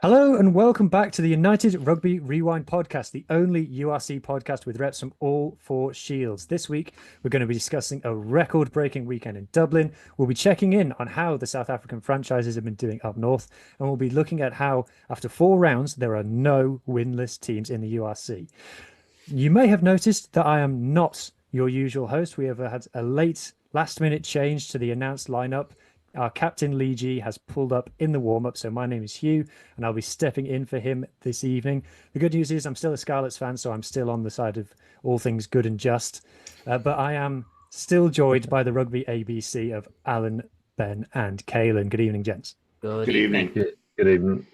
Hello and welcome back to the United Rugby Rewind podcast, the only URC podcast with reps from all four shields. This week, we're going to be discussing a record-breaking weekend in Dublin. We'll be checking in on how the South African franchises have been doing up north, and we'll be looking at how, after 4 rounds, there are no winless teams in the URC. You may have noticed that I am not your usual host. We have had a late last-minute change to the announced lineup. Our captain Lee G has pulled up in the warm up, so my name is Hugh, and I'll be stepping in for him this evening. The good news is I'm still a Scarlets fan, so I'm still on the side of all things good and just. But I am still joined by the Rugby ABC of Alan, Ben, and Caolan. Good evening, gents. Good Good evening. evening. Good evening.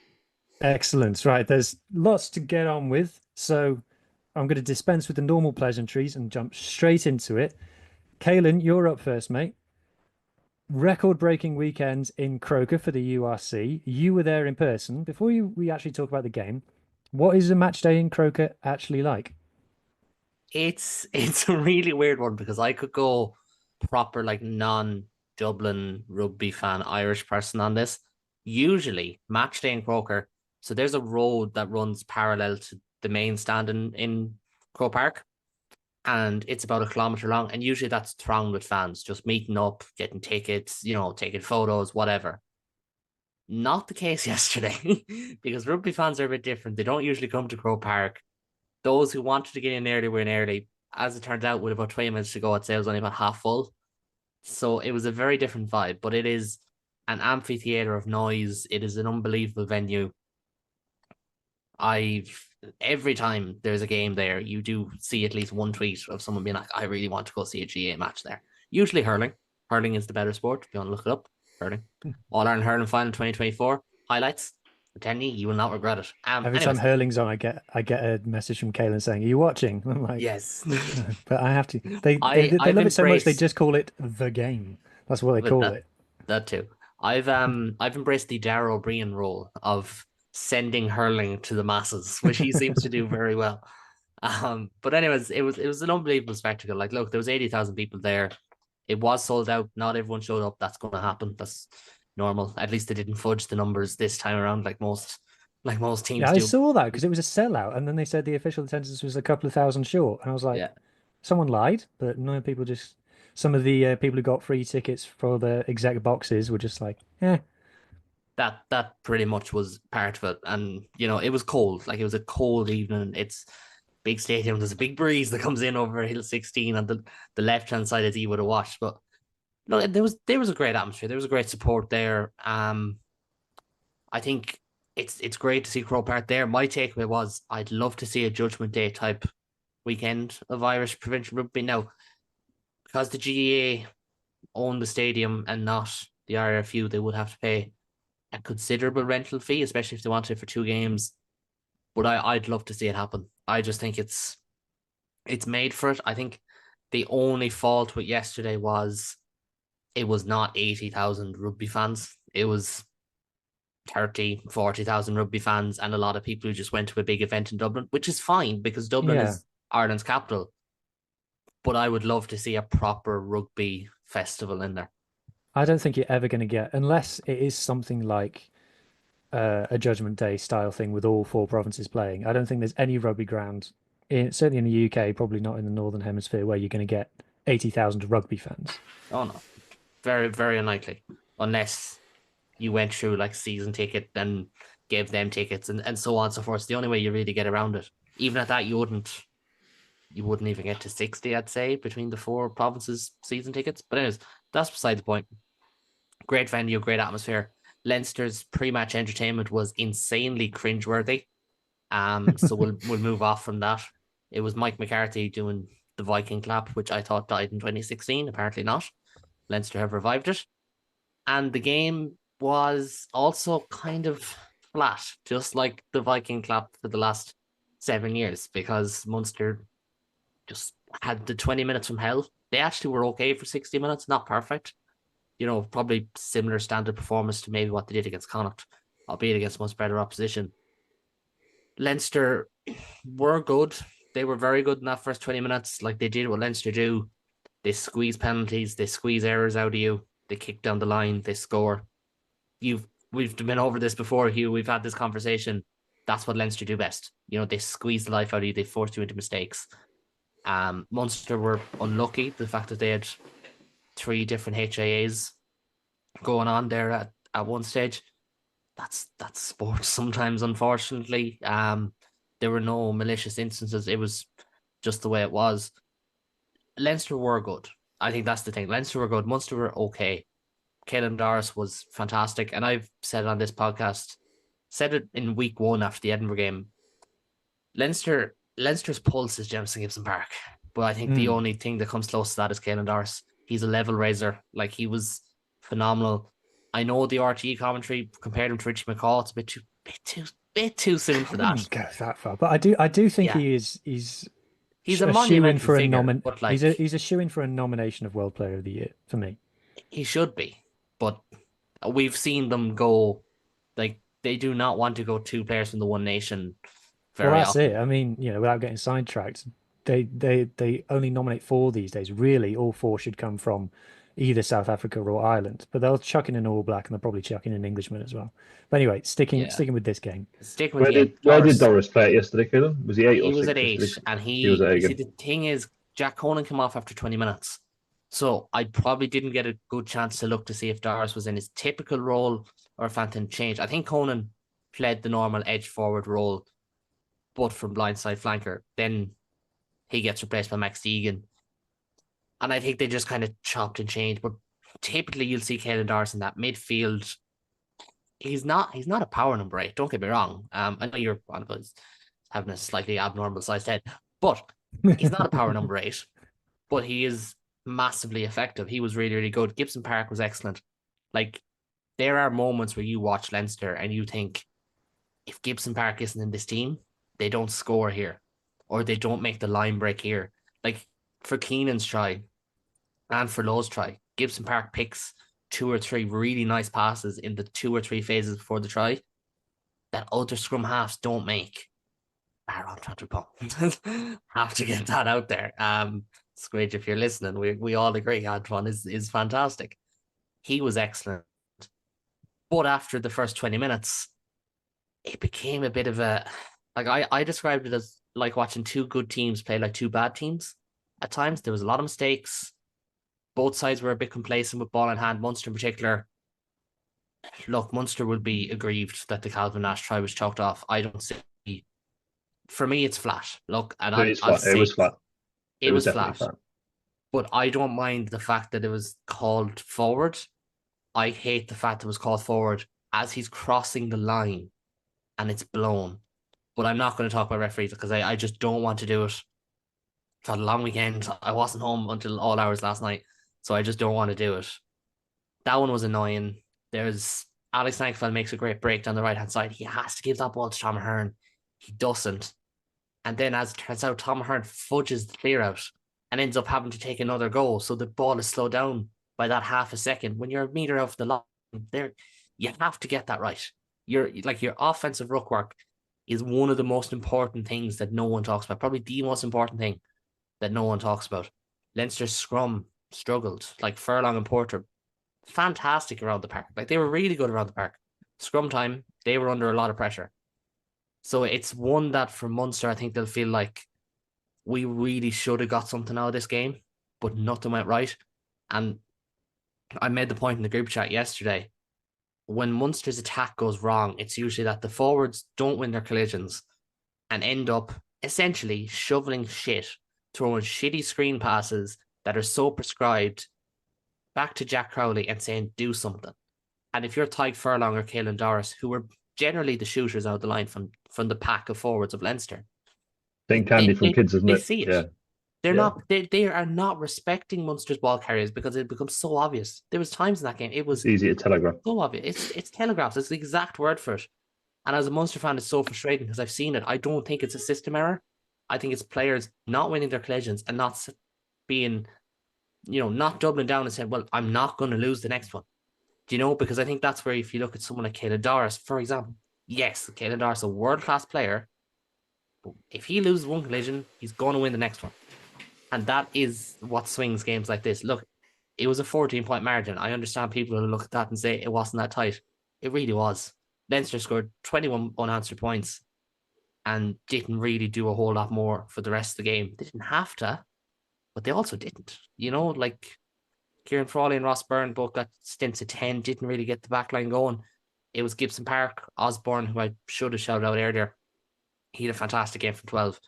Excellent. Right, there's lots to get on with, so I'm going to dispense with the normal pleasantries and jump straight into it. Caolan, you're up first, mate. Record-breaking weekend in Croke for the URC. You were there in person. Before we actually talk about the game, what is a match day in Croke actually like? It's a really weird one because I could go proper like non-Dublin rugby fan Irish person on this. Usually match day in Croker. So there's a road that runs parallel to the main stand in Croke Park, and it's about a kilometer long. And usually that's thronged with fans just meeting up, getting tickets, taking photos, whatever. Not the case yesterday because rugby fans are a bit different. They don't usually come to Croke Park. Those who wanted to get in early were in early. As it turned out, with about 20 minutes to go, I'd say it was only about half full. So it was a very different vibe, but it is an amphitheater of noise. It is an unbelievable venue. I've every time there's a game there, you do see at least one tweet of someone being like, I really want to go see a GA match there. Usually hurling. Hurling is the better sport. If you want to look it up, hurling. All Ireland Hurling Final 2024 highlights. I'm telling you, you will not regret it. Every time Anyways, hurling's on, I get a message from Caelan saying, "Are you watching?" I'm like, yes. "No," but I have to. They they I they I've love it so much they embraced just call it the game. That's what they with call that it. that too. I've embraced the Darrell O'Brien role of sending hurling to the masses, which he seems to do very well. But anyways, it was an unbelievable spectacle. Like, look, there was 80,000 people there. It was sold out. Not everyone showed up. That's going to happen. That's normal. At least they didn't fudge the numbers this time around, like most Yeah, teams I do. saw that because it was a sellout, and then they said the official attendance was a couple of thousand short, and I was like, Yeah, someone lied, but no people just. Some of the people who got free tickets for the exec boxes were just like, "Yeah, that pretty much was part of it. And it was cold. Like, it was a cold evening. It's big stadium. There's a big breeze that comes in over Hill 16 on the left hand side as you would have watched. But no, there was a great atmosphere. There was a great support there. I think it's great to see Crow Park there. My takeaway was I'd love to see a Judgment Day type weekend of Irish provincial rugby. Now, because the GAA own the stadium and not the IRFU, they would have to pay a considerable rental fee, especially if they wanted it for 2 games. But I'd love to see it happen. I just think it's made for it. I think the only fault with yesterday was it was not 80,000 rugby fans. It was 30, 40,000 rugby fans and a lot of people who just went to a big event in Dublin, which is fine because Dublin yeah." is Ireland's capital. But I would love to see a proper rugby festival in there. I don't think you're ever going to get, unless it is something like a Judgment Day style thing with all four provinces playing. I don't think there's any rugby ground, certainly in the UK, probably not in the Northern Hemisphere, where you're going to get 80,000 rugby fans. Oh no, very, very unlikely. Unless you went through like season ticket and gave them tickets and so on and so forth. It's the only way you really get around it. Even at that, you wouldn't even get to 60, I'd say, between the four provinces season tickets. But anyways, that's beside the point. Great venue, great atmosphere. Leinster's pre-match entertainment was insanely cringeworthy. So we'll move off from that. It was Mike McCarthy doing the Viking clap, which I thought died in 2016. Apparently not. Leinster have revived it. And the game was also kind of flat, just like the Viking clap for the last 7 years, because Munster just had the 20 minutes from hell. They actually were okay for 60 minutes, not perfect. Probably similar standard performance to maybe what they did against Connacht, albeit against much better opposition. Leinster were good. They were very good in that first 20 minutes. Like, they did what Leinster do. They squeeze penalties, they squeeze errors out of you, they kick down the line, they score. You've we've been over this before, Hugh. We've had this conversation. That's what Leinster do best. They squeeze the life out of you. They force you into mistakes. Munster were unlucky. The fact that they had 3 different HIAs going on there at one stage. That's sports sometimes, unfortunately. There were no malicious instances. It was just the way it was. Leinster were good. I think that's the thing. Leinster were good. Munster were okay. Caolan Doris was fantastic. And I've said on this podcast, said it in week 1 after the Edinburgh game, Leinster's pulse is Jamison Gibson Park. But I think the only thing that comes close to that is Caolan Doris. He's a level raiser. Like, he was phenomenal. I know the RTE commentary compared him to Richie McCaw. It's a bit too soon for that. Wouldn't go that far, but I do think he's a monumental for figure, but like, he's a shoo-in for a nomination of World Player of the Year for me. He should be, but we've seen them go, like, they do not want to go 2 players from the one nation very that's often. it. I mean, without getting sidetracked, they only nominate 4 these days. Really, all 4 should come from either South Africa or Ireland, but they'll chuck in an All Black and they'll probably chuck in an Englishman as well. But anyway, sticking with this game. Where did Doris play it yesterday, Caolan? Was he 8 or 6? He was at 8, and he was at 8 again. The thing is, Jack Conan came off after 20 minutes. So I probably didn't get a good chance to look to see if Doris was in his typical role or if anything changed. I think Conan played the normal edge forward role, but from blindside flanker. Then he gets replaced by Max Deegan. And I think they just kind of chopped and changed. But typically you'll see Caolan Doris in that midfield. He's not a power number 8. Don't get me wrong. I know you're on about having a slightly abnormal sized head, but he's not a power number 8. But he is massively effective. He was really, really good. Gibson Park was excellent. Like, there are moments where you watch Leinster and you think, if Gibson Park isn't in this team, they don't score here, or they don't make the line break here. Like, for Keenan's try and for Lowe's try, Gibson Park picks 2 or 3 really nice passes in the 2 or 3 phases before the try that other scrum halves don't make. Aaron Trotterpong. Have to get that out there. Squidge, if you're listening, we all agree Antoine is fantastic. He was excellent. But after the first 20 minutes, it became a bit of a, like, I described it as like watching 2 good teams play like 2 bad teams. At times, there was a lot of mistakes. Both sides were a bit complacent with ball in hand. Munster in particular. Look, Munster would be aggrieved that the Calvin Nash try was chalked off. I don't see. For me, it's flat. Look, and it was flat. It was flat. But I don't mind the fact that it was called forward. I hate the fact it was called forward as he's crossing the line and it's blown. But I'm not going to talk about referees because I just don't want to do it. I've had a long weekend. I wasn't home until all hours last night, so I just don't want to do it. That one was annoying. There's Alex Nankfeld makes a great break down the right-hand side. He has to give that ball to Tom Ahern. He doesn't. And then, as it turns out, Tom Ahern fudges the clear out and ends up having to take another goal. So the ball is slowed down by that half a second. When you're a meter off the line, there, you have to get that right. Your offensive ruck work is one of the most important things that no one talks about. Probably the most important thing that no one talks about. Leinster's scrum struggled. Like, Furlong and Porter, fantastic around the park. Like, they were really good around the park. Scrum time, they were under a lot of pressure. So it's one that for Munster, I think they'll feel like we really should have got something out of this game, but nothing went right. And I made the point in the group chat yesterday, when Munster's attack goes wrong, it's usually that the forwards don't win their collisions and end up essentially shoveling shit, throwing shitty screen passes that are so prescribed back to Jack Crowley and saying, do something. And if you're Tyke Furlong or Caolan Doris, who were generally the shooters out of the line from the pack of forwards of Leinster. Think Candy from kids, isn't it? They see it. Yeah. They are not respecting Munster's ball carriers because it becomes so obvious. There was times in that game it's easy to telegraph. So obvious. It's telegraphed. It's the exact word for it. And as a Munster fan, it's so frustrating because I've seen it. I don't think it's a system error. I think it's players not winning their collisions and not being, not doubling down and saying, well, I'm not going to lose the next one. Do you know? Because I think that's where, if you look at someone like Caolan Doris, for example, yes, Caolan Doris is a world-class player, but if he loses one collision, he's going to win the next one. And that is what swings games like this. Look, it was a 14-point margin. I understand people will look at that and say it wasn't that tight. It really was. Leinster scored 21 unanswered points and didn't really do a whole lot more for the rest of the game. They didn't have to, but they also didn't. Like Kieran Frawley and Ross Byrne both got stints of 10, didn't really get the back line going. It was Gibson Park, Osborne, who I should have shouted out earlier. He had a fantastic game from 12.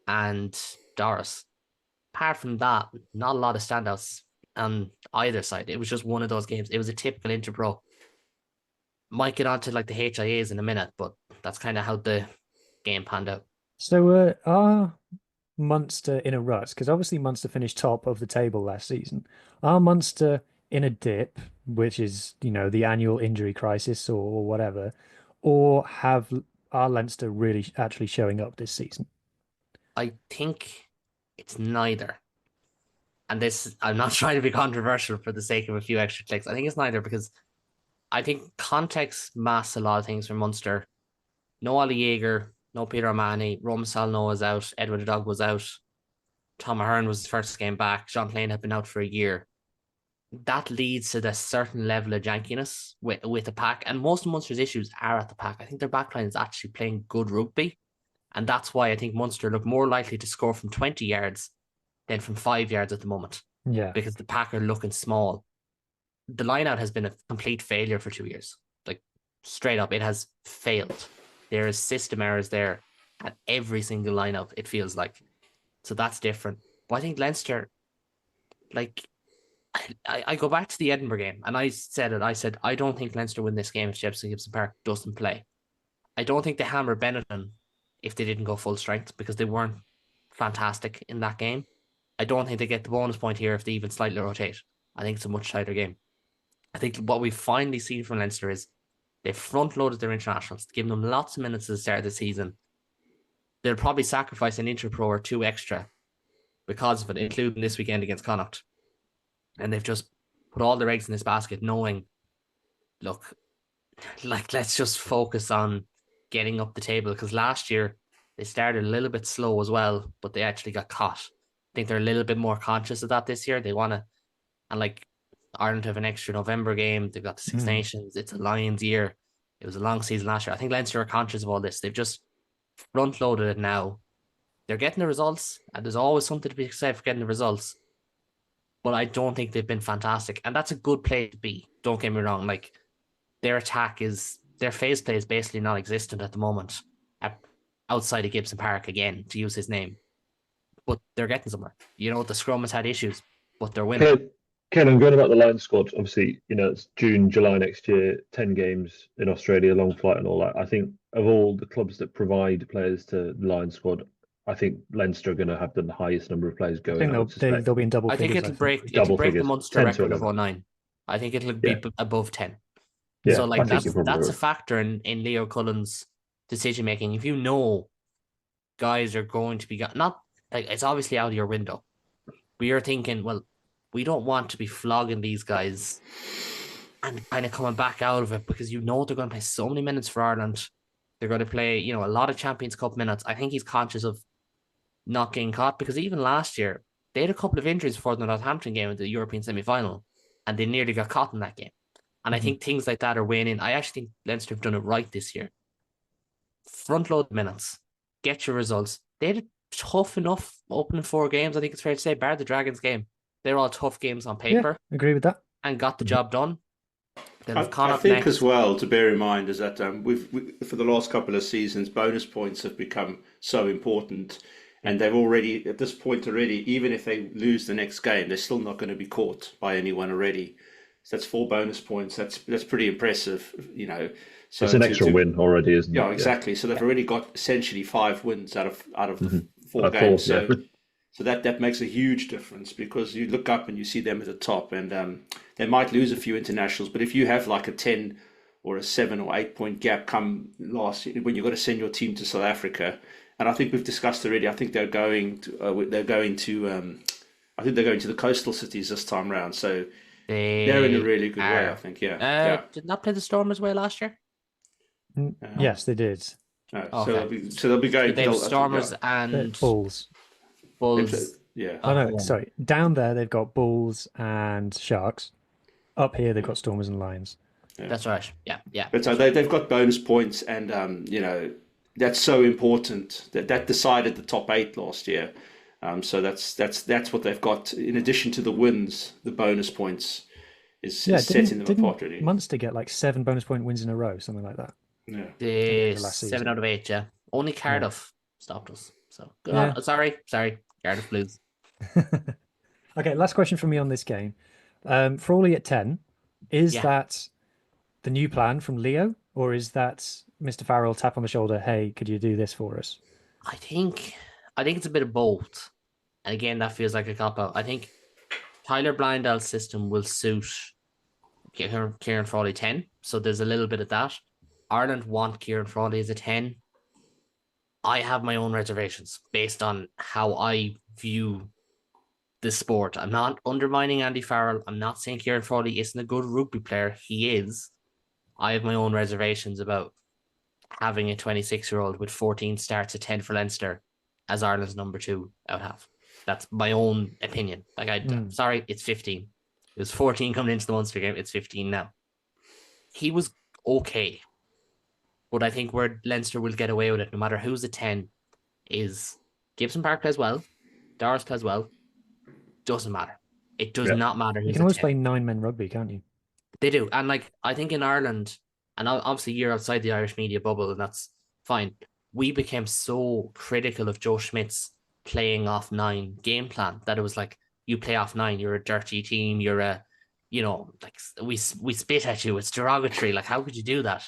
And Doris. Apart from that, not a lot of standouts on either side. It was just one of those games. It was a typical Interpro. Might get onto like the HIAs in a minute, but that's kind of how the game panned out. So are Munster in a rut? Because obviously Munster finished top of the table last season. Are Munster in a dip, which is, the annual injury crisis or whatever, or are Leinster really actually showing up this season? I think it's neither. And this, I'm not trying to be controversial for the sake of a few extra clicks. I think it's neither because I think context masks a lot of things for Munster. No Ollie Jaeger, no Peter O'Mahony, Roman Salno was out, Edward Dog was out, Tom Ahern was his first game back, John Plain had been out for a year. That leads to this certain level of jankiness with the pack, and most of Munster's issues are at the pack. I think their backline is actually playing good rugby, and that's why I think Munster look more likely to score from 20 yards than from 5 yards at the moment. Yeah. Because the pack are looking small. The line-out has been a complete failure for 2 years. Like, straight up, it has failed. There is system errors there at every single line-out, it feels like. So that's different. But I think Leinster, like, I go back to the Edinburgh game, and I said, I don't think Leinster win this game if Gibson Park doesn't play. I don't think they hammer Benetton if they didn't go full strength, because they weren't fantastic in that game. I don't think they get the bonus point here if they even slightly rotate. I think it's a much tighter game. I think what we've finally seen from Leinster is they've front-loaded their internationals, giving them lots of minutes at the start of the season. They'll probably sacrifice an Interpro or two extra because of it, including this weekend against Connacht. And they've just put all their eggs in this basket, knowing, look, like, let's just focus on getting up the table, because last year they started a little bit slow as well, but they actually got caught. I think they're a little bit more conscious of that this year. They want to, and like Ireland have an extra November game. They've got the Six Nations. It's a Lions year. It was a long season last year. I think Leinster are conscious of all this. They've just front-loaded it now. They're getting the results, and there's always something to be said for getting the results. But I don't think they've been fantastic, and that's a good play to be. Don't get me wrong. Like, their phase play is basically non-existent at the moment, outside of Gibson Park again, to use his name. But they're getting somewhere. The scrum has had issues, but they're winning. Ken, I'm going about the Lions squad. Obviously, it's June, July next year, 10 games in Australia, long flight and all that. I think of all the clubs that provide players to the Lions squad, I think Leinster are going to have the highest number of players going. I think they'll be in double figures. I think it'll break the Munster record of 09. I think it'll be above 10. Yeah, so like that's a factor in Leo Cullen's decision making. If guys are going to be not like, it's obviously out of your window, but you're thinking, well, we don't want to be flogging these guys and kind of coming back out of it, because they're going to play so many minutes for Ireland. They're going to play, a lot of Champions Cup minutes. I think he's conscious of not getting caught, because even last year they had a couple of injuries before the Northampton game in the European semi-final, and they nearly got caught in that game. And I think things like that are weighing in. I actually think Leinster have done it right this year. Front load minutes, get your results. They had a tough enough opening 4 games, I think it's fair to say, bar the Dragons game. They're all tough games on paper. Yeah, agree with that. And got the job done. I think as well to bear in mind is that we've for the last couple of seasons, bonus points have become so important, and they've already, at this point already, even if they lose the next game, they're still not going to be caught by anyone already. So that's 4 bonus points. That's pretty impressive, So it's an extra win already, isn't it? Yeah, exactly. So they've already got essentially 5 wins out of the 4 games. So that makes a huge difference, because you look up and you see them at the top, and they might lose a few internationals, but if you have like a 10 or a 7 or 8 point gap come last year, when you've got to send your team to South Africa, and I think we've discussed already, I think they're going to the coastal cities this time round. So they're in a really good way, I think. Did not play the Stormers way last year? Yes, they did. Okay. So they'll be going. They have Stormers and Bulls. Yeah. Oh no, sorry. Down there they've got Bulls and Sharks. Up here they've got Stormers and Lions. That's right. Yeah. But so they've got bonus points, and that's so important. That decided the top 8 last year. So that's what they've got in addition to the wins. The bonus points is setting them apart, really. Munster get like 7 bonus point wins in a row, something like that? Yeah. The 7 out of 8. Yeah. Only Cardiff stopped us. So good on. Sorry, Cardiff Blues. Okay, last question from me on this game. Frawley at 10. Is that the new plan from Leo, or is that Mr. Farrell tap on the shoulder? Hey, could you do this for us? I think it's a bit of both. And again, that feels like a cop-out. I think Tyler Blindell's system will suit Kieran Frawley 10. So there's a little bit of that. Ireland want Kieran Frawley as a 10. I have my own reservations based on how I view the sport. I'm not undermining Andy Farrell. I'm not saying Kieran Frawley isn't a good rugby player. He is. I have my own reservations about having a 26-year-old with 14 starts at 10 for Leinster as Ireland's number 2 out half. That's my own opinion. Sorry, it's 15. It was 14 coming into the Munster game. It's 15 now. He was okay. But I think where Leinster will get away with it, no matter who's at 10, is Gibson Park plays well, Doris plays well. Doesn't matter. It does not matter who's You can always play 9-men rugby, can't you? They do. And I think in Ireland, and obviously you're outside the Irish media bubble, and that's fine. We became so critical of Joe Schmidt's playing off 9 game plan that it was like, you play off 9, you're a dirty team, you're a, we spit at you, it's derogatory. Like, how could you do that?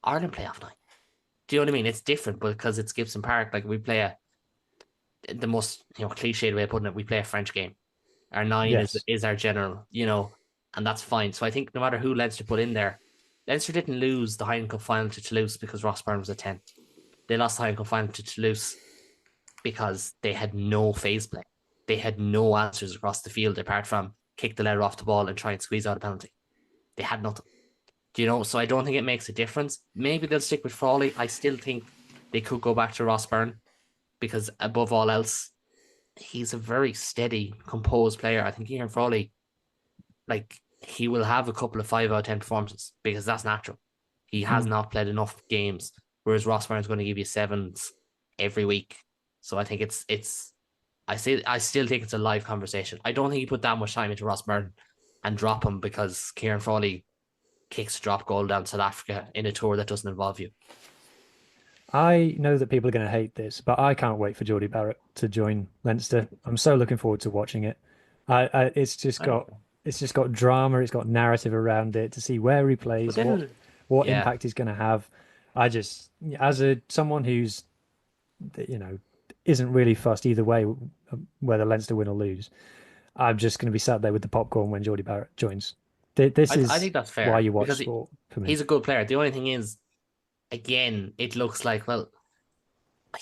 Ireland play off 9. Do you know what I mean? It's different because it's Gibson Park. Like, we play the most cliched way of putting it, we play a French game. Our 9 is our general, and that's fine. So I think no matter who Leinster put in there, Leinster didn't lose the Heineken Cup final to Toulouse because Ross Byrne was a 10. They lost the Heineken Cup final to Toulouse because they had no phase play. They had no answers across the field apart from kick the letter off the ball and try and squeeze out a penalty. They had nothing. So I don't think it makes a difference. Maybe they'll stick with Frawley. I still think they could go back to Ross Byrne because above all else, he's a very steady, composed player. I think Kieran Frawley, he will have a couple of 5 out of 10 performances because that's natural. He has not played enough games, whereas Ross Byrne's going to give you 7s every week. So I think I still think it's a live conversation. I don't think you put that much time into Ross Byrne and drop him because Kieran Frawley kicks a drop goal down South Africa in a tour that doesn't involve you. I know that people are going to hate this, but I can't wait for Geordie Barrett to join Leinster. I'm so looking forward to watching it. It's just got drama. It's got narrative around it to see where he plays, what impact he's going to have. I just, as someone who's, isn't really fussed either way whether Leinster win or lose, I'm just going to be sat there with the popcorn when Geordie Barrett joins. I think that's fair. Why you watch sport for me. He's a good player. The only thing is, again, it looks like, I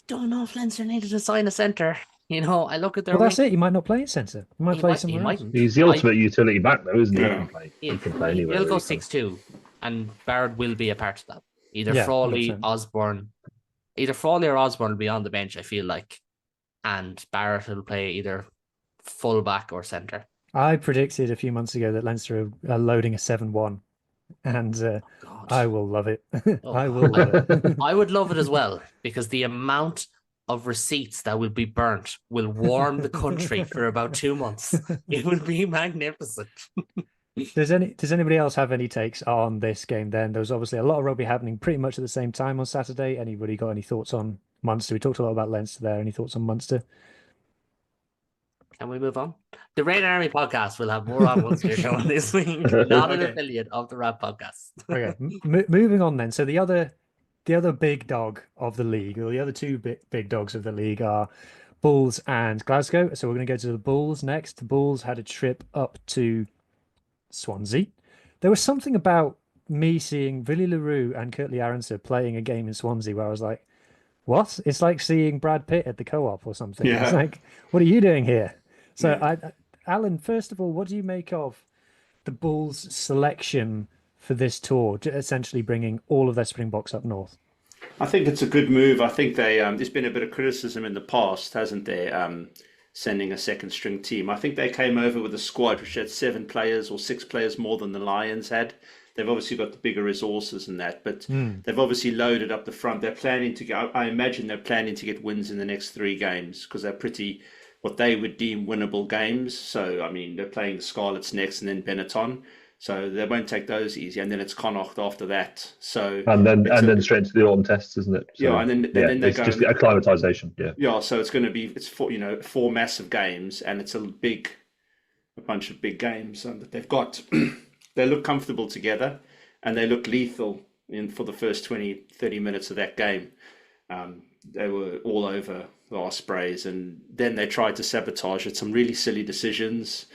don't know if Leinster needed to sign a centre. I look at their. Well, that's it. He might not play at centre. He might play somewhere else. He's the ultimate utility back, though, isn't he? Yeah. He can play anywhere. He'll go 6'2", and Barrett will be a part of that. Either Frawley, 100%. Osborne, either Frawley or Osborne will be on the bench, I feel like, and Barrett will play either full back or centre. I predicted a few months ago that Leinster are loading a 7-1, and I will love it. I will love it. I would love it as well, because the amount of receipts that will be burnt will warm the country for about 2 months. It would be magnificent. Does anybody else have any takes on this game then? There was obviously a lot of rugby happening pretty much at the same time on Saturday. Anybody got any thoughts on Munster? We talked a lot about Leinster there. Any thoughts on Munster? Can we move on? The Red Army podcast will have more on Munster going this week. Not an affiliate of the Rap podcast. Okay, moving on then. So the other big dog of the league, or the other two big dogs of the league, are Bulls and Glasgow. So we're going to go to the Bulls next. The Bulls had a trip up to Swansea. There was something about me seeing Willie LaRue and Curtly Aronson playing a game in Swansea where I was like, what? It's like seeing Brad Pitt at the Co-op or something. Yeah. It's like, what are you doing here? So, Alan, first of all, what do you make of the Bulls' selection for this tour, essentially bringing all of their Springboks up north? I think it's a good move. I think they there's been a bit of criticism in the past, hasn't there, sending a second string team. I think they came over with a squad which had 7 players or 6 players more than the Lions had. they've obviously got the bigger resources and that, but they've obviously loaded up the front. They're planning to get, I imagine they're planning to get wins in the next 3 games because they're pretty, what they would deem winnable games. So, I mean, they're playing the Scarlets next and then Benetton. So they won't take those easy, and then it's Connacht after that. So and then straight into the autumn tests, isn't it? So, yeah, and then they're it's going, just acclimatization. Yeah, yeah. So it's going to be 4 massive games, and it's a bunch of big games that they've got. They look comfortable together, and they look lethal for the first 20-30 minutes of that game. They were all over the Ospreys, and then they tried to sabotage it. Some really silly decisions.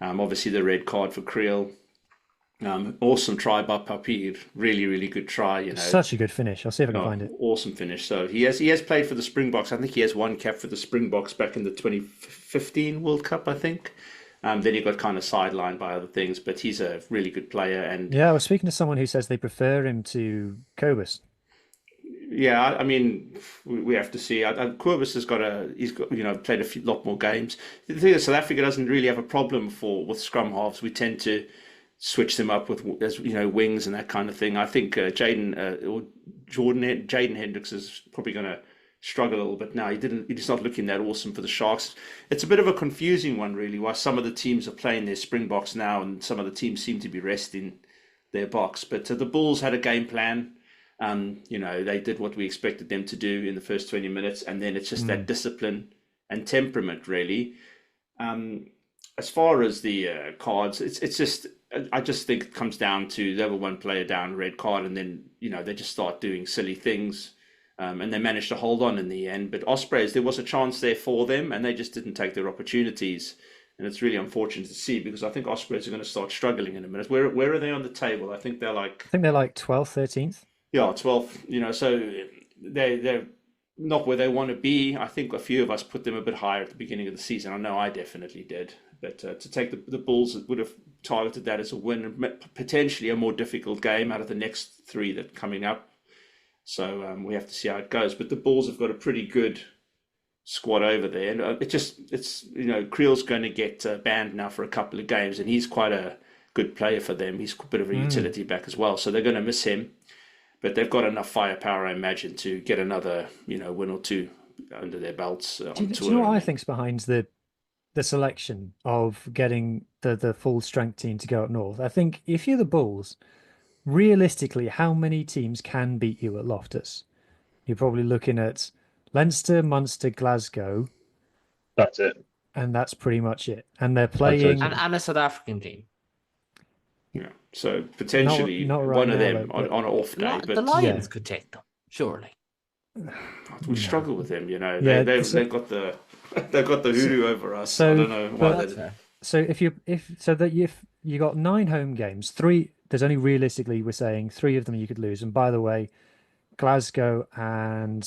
Obviously, the red card for Creel. Awesome try by Papir, really, really good try. Such a good finish. I'll see if I can find it. Awesome finish. So he has played for the Springboks. I think he has 1 cap for the Springboks back in the 2015 World Cup, I think. Then he got kind of sidelined by other things, but he's a really good player. And yeah, I was speaking to someone who says they prefer him to Kobus. Yeah, I mean, we have to see. Kobus has played a lot more games. The thing is, South Africa doesn't really have a problem with scrum halves. We tend to switch them up with wings and that kind of thing. I think Jaden Hendricks is probably going to struggle a little bit now. He's not looking that awesome for the Sharks. It's a bit of a confusing one, really, why some of the teams are playing their Springboks now and some of the teams seem to be resting their box. But the Bulls had a game plan. They did what we expected them to do in the first 20 minutes, and then it's just that discipline and temperament, really. As far as the cards, it's just, I just think it comes down to they were 1 player down, red card, and then they just start doing silly things, and they managed to hold on in the end. But Ospreys, there was a chance there for them, and they just didn't take their opportunities, and it's really unfortunate to see because I think Ospreys are going to start struggling in a minute. Where are they on the table? I think they're like 12th, 13th. Yeah, 12th. So they're not where they want to be. I think a few of us put them a bit higher at the beginning of the season. I know I definitely did. But to take the Bulls would have targeted that as a win, potentially a more difficult game out of the next 3 that are coming up. So we have to see how it goes. But the Bulls have got a pretty good squad over there. And Creel's going to get banned now for a couple of games, and he's quite a good player for them. He's a bit of a utility back as well. So they're going to miss him. But they've got enough firepower, I imagine, to get another, win or 2 under their belts on tour. Do you know what I think's behind the selection of getting the full strength team to go up north? I think if you're the Bulls, realistically, how many teams can beat you at Loftus? You're probably looking at Leinster, Munster, Glasgow. That's it. And that's pretty much it. And they're playing... And a South African team. Yeah, so potentially not right one of now, them though, on an off day. The Lions could take them, surely. We struggle with them, Yeah, they've got the hoodoo over us. So, I don't know why. So if you got 9 home games, 3 there's only realistically we're saying 3 of them you could lose. And by the way, Glasgow and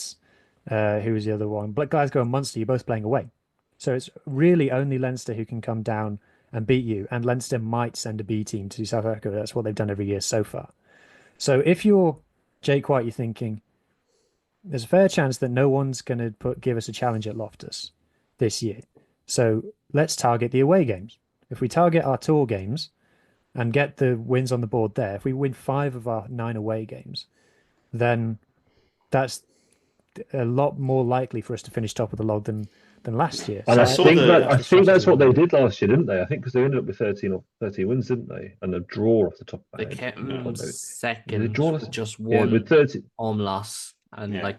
who was the other one? But Glasgow and Munster, you're both playing away. So it's really only Leinster who can come down and beat you, and Leinster might send a B team to South Africa. That's what they've done every year so far. So if you're Jake White, you're thinking there's a fair chance that no one's going to give us a challenge at Loftus this year. So let's target the away games. If we target our tour games and get the wins on the board there, if we win 5 of our 9 away games, then that's a lot more likely for us to finish top of the log than last year. And so I think that's what they did last year, didn't they? I think because they ended up with 13 wins, didn't they? And a draw off the top of They came second with just 1 with 30 home loss. And I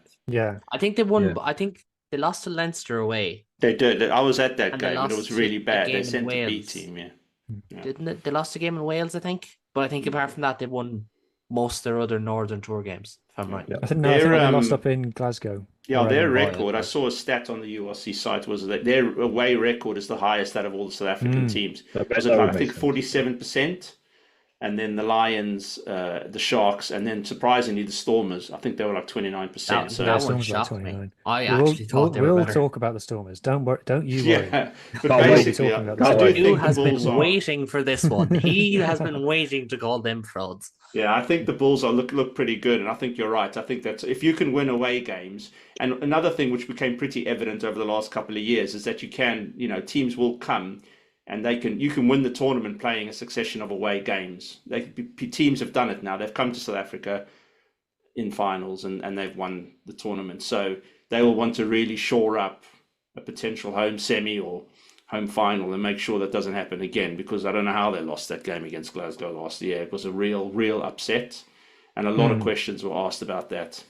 think they won. I think they lost to Leinster away. They did. I was at that game, and it was really bad. They sent the B team, Didn't it? They lost a game in Wales, I think. But I think apart from that, they won most of their other Northern Tour games, if I'm right. I think they lost up in Glasgow. Yeah, their record, I saw a stat on the URC site, was that their away record is the highest out of all the South African teams. Was it I think 47%? And then the Lions, the Sharks, and then surprisingly the Stormers. I think they were like 29%. That one shocked me. I actually thought they were better. We'll talk about the Stormers. Don't you worry. Yeah, but basically, Stu has been waiting for this one. He has been waiting to call them frauds. Yeah, I think the Bulls look pretty good, and I think you're right. I think that if you can win away games, and another thing which became pretty evident over the last couple of years is that you can, teams will come and you can win the tournament playing a succession of away games. Teams have done it now. They've come to South Africa in finals and they've won the tournament. So they will want to really shore up a potential home semi or home final and make sure that doesn't happen again, because I don't know how they lost that game against Glasgow last year. It was a real upset, and a lot of questions were asked about that.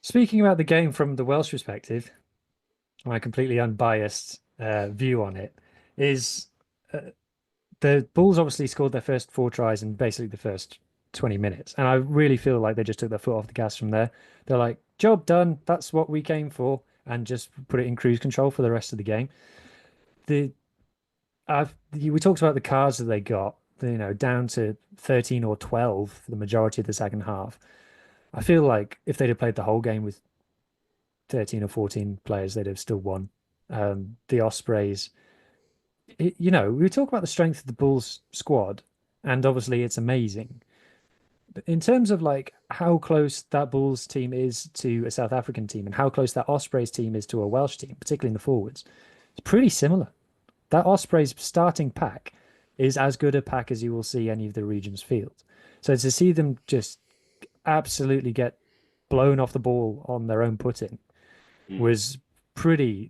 Speaking about the game from the Welsh perspective, my completely unbiased view on it is the Bulls obviously scored their first 4 tries in basically the first 20 minutes. And I really feel like they just took their foot off the gas from there. They're like, job done. That's what we came for. And just put it in cruise control for the rest of the game. We talked about the cards that they got, down to 13 or 12 for the majority of the second half. I feel like if they'd have played the whole game with 13 or 14 players, they'd have still won. The Ospreys, we talk about the strength of the Bulls squad, and obviously it's amazing. But in terms of like how close that Bulls team is to a South African team and how close that Ospreys team is to a Welsh team, particularly in the forwards, it's pretty similar. That Ospreys starting pack is as good a pack as you will see any of the region's field. So to see them just absolutely get blown off the ball on their own putting was pretty,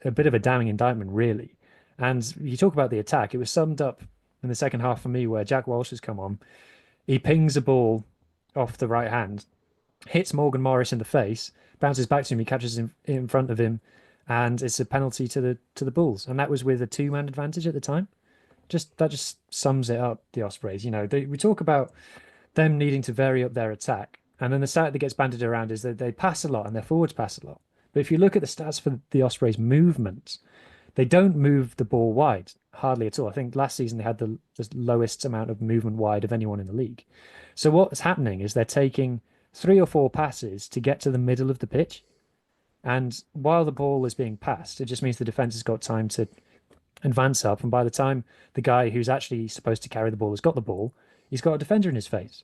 a bit of a damning indictment, really. And you talk about the attack, it was summed up in the second half for me where Jack Walsh has come on. He pings a ball off the right hand, hits Morgan Morris in the face, bounces back to him, he catches him in front of him, and it's a penalty to the Bulls. And that was with a 2-man advantage at the time. That just sums it up, the Ospreys. We talk about them needing to vary up their attack, and then the stat that gets banded around is that they pass a lot and their forwards pass a lot. But if you look at the stats for the Ospreys' movements, they don't move the ball wide, hardly at all. I think last season they had the lowest amount of movement wide of anyone in the league. So what's happening is they're taking 3 or 4 passes to get to the middle of the pitch. And while the ball is being passed, it just means the defense has got time to advance up. And by the time the guy who's actually supposed to carry the ball has got the ball, he's got a defender in his face.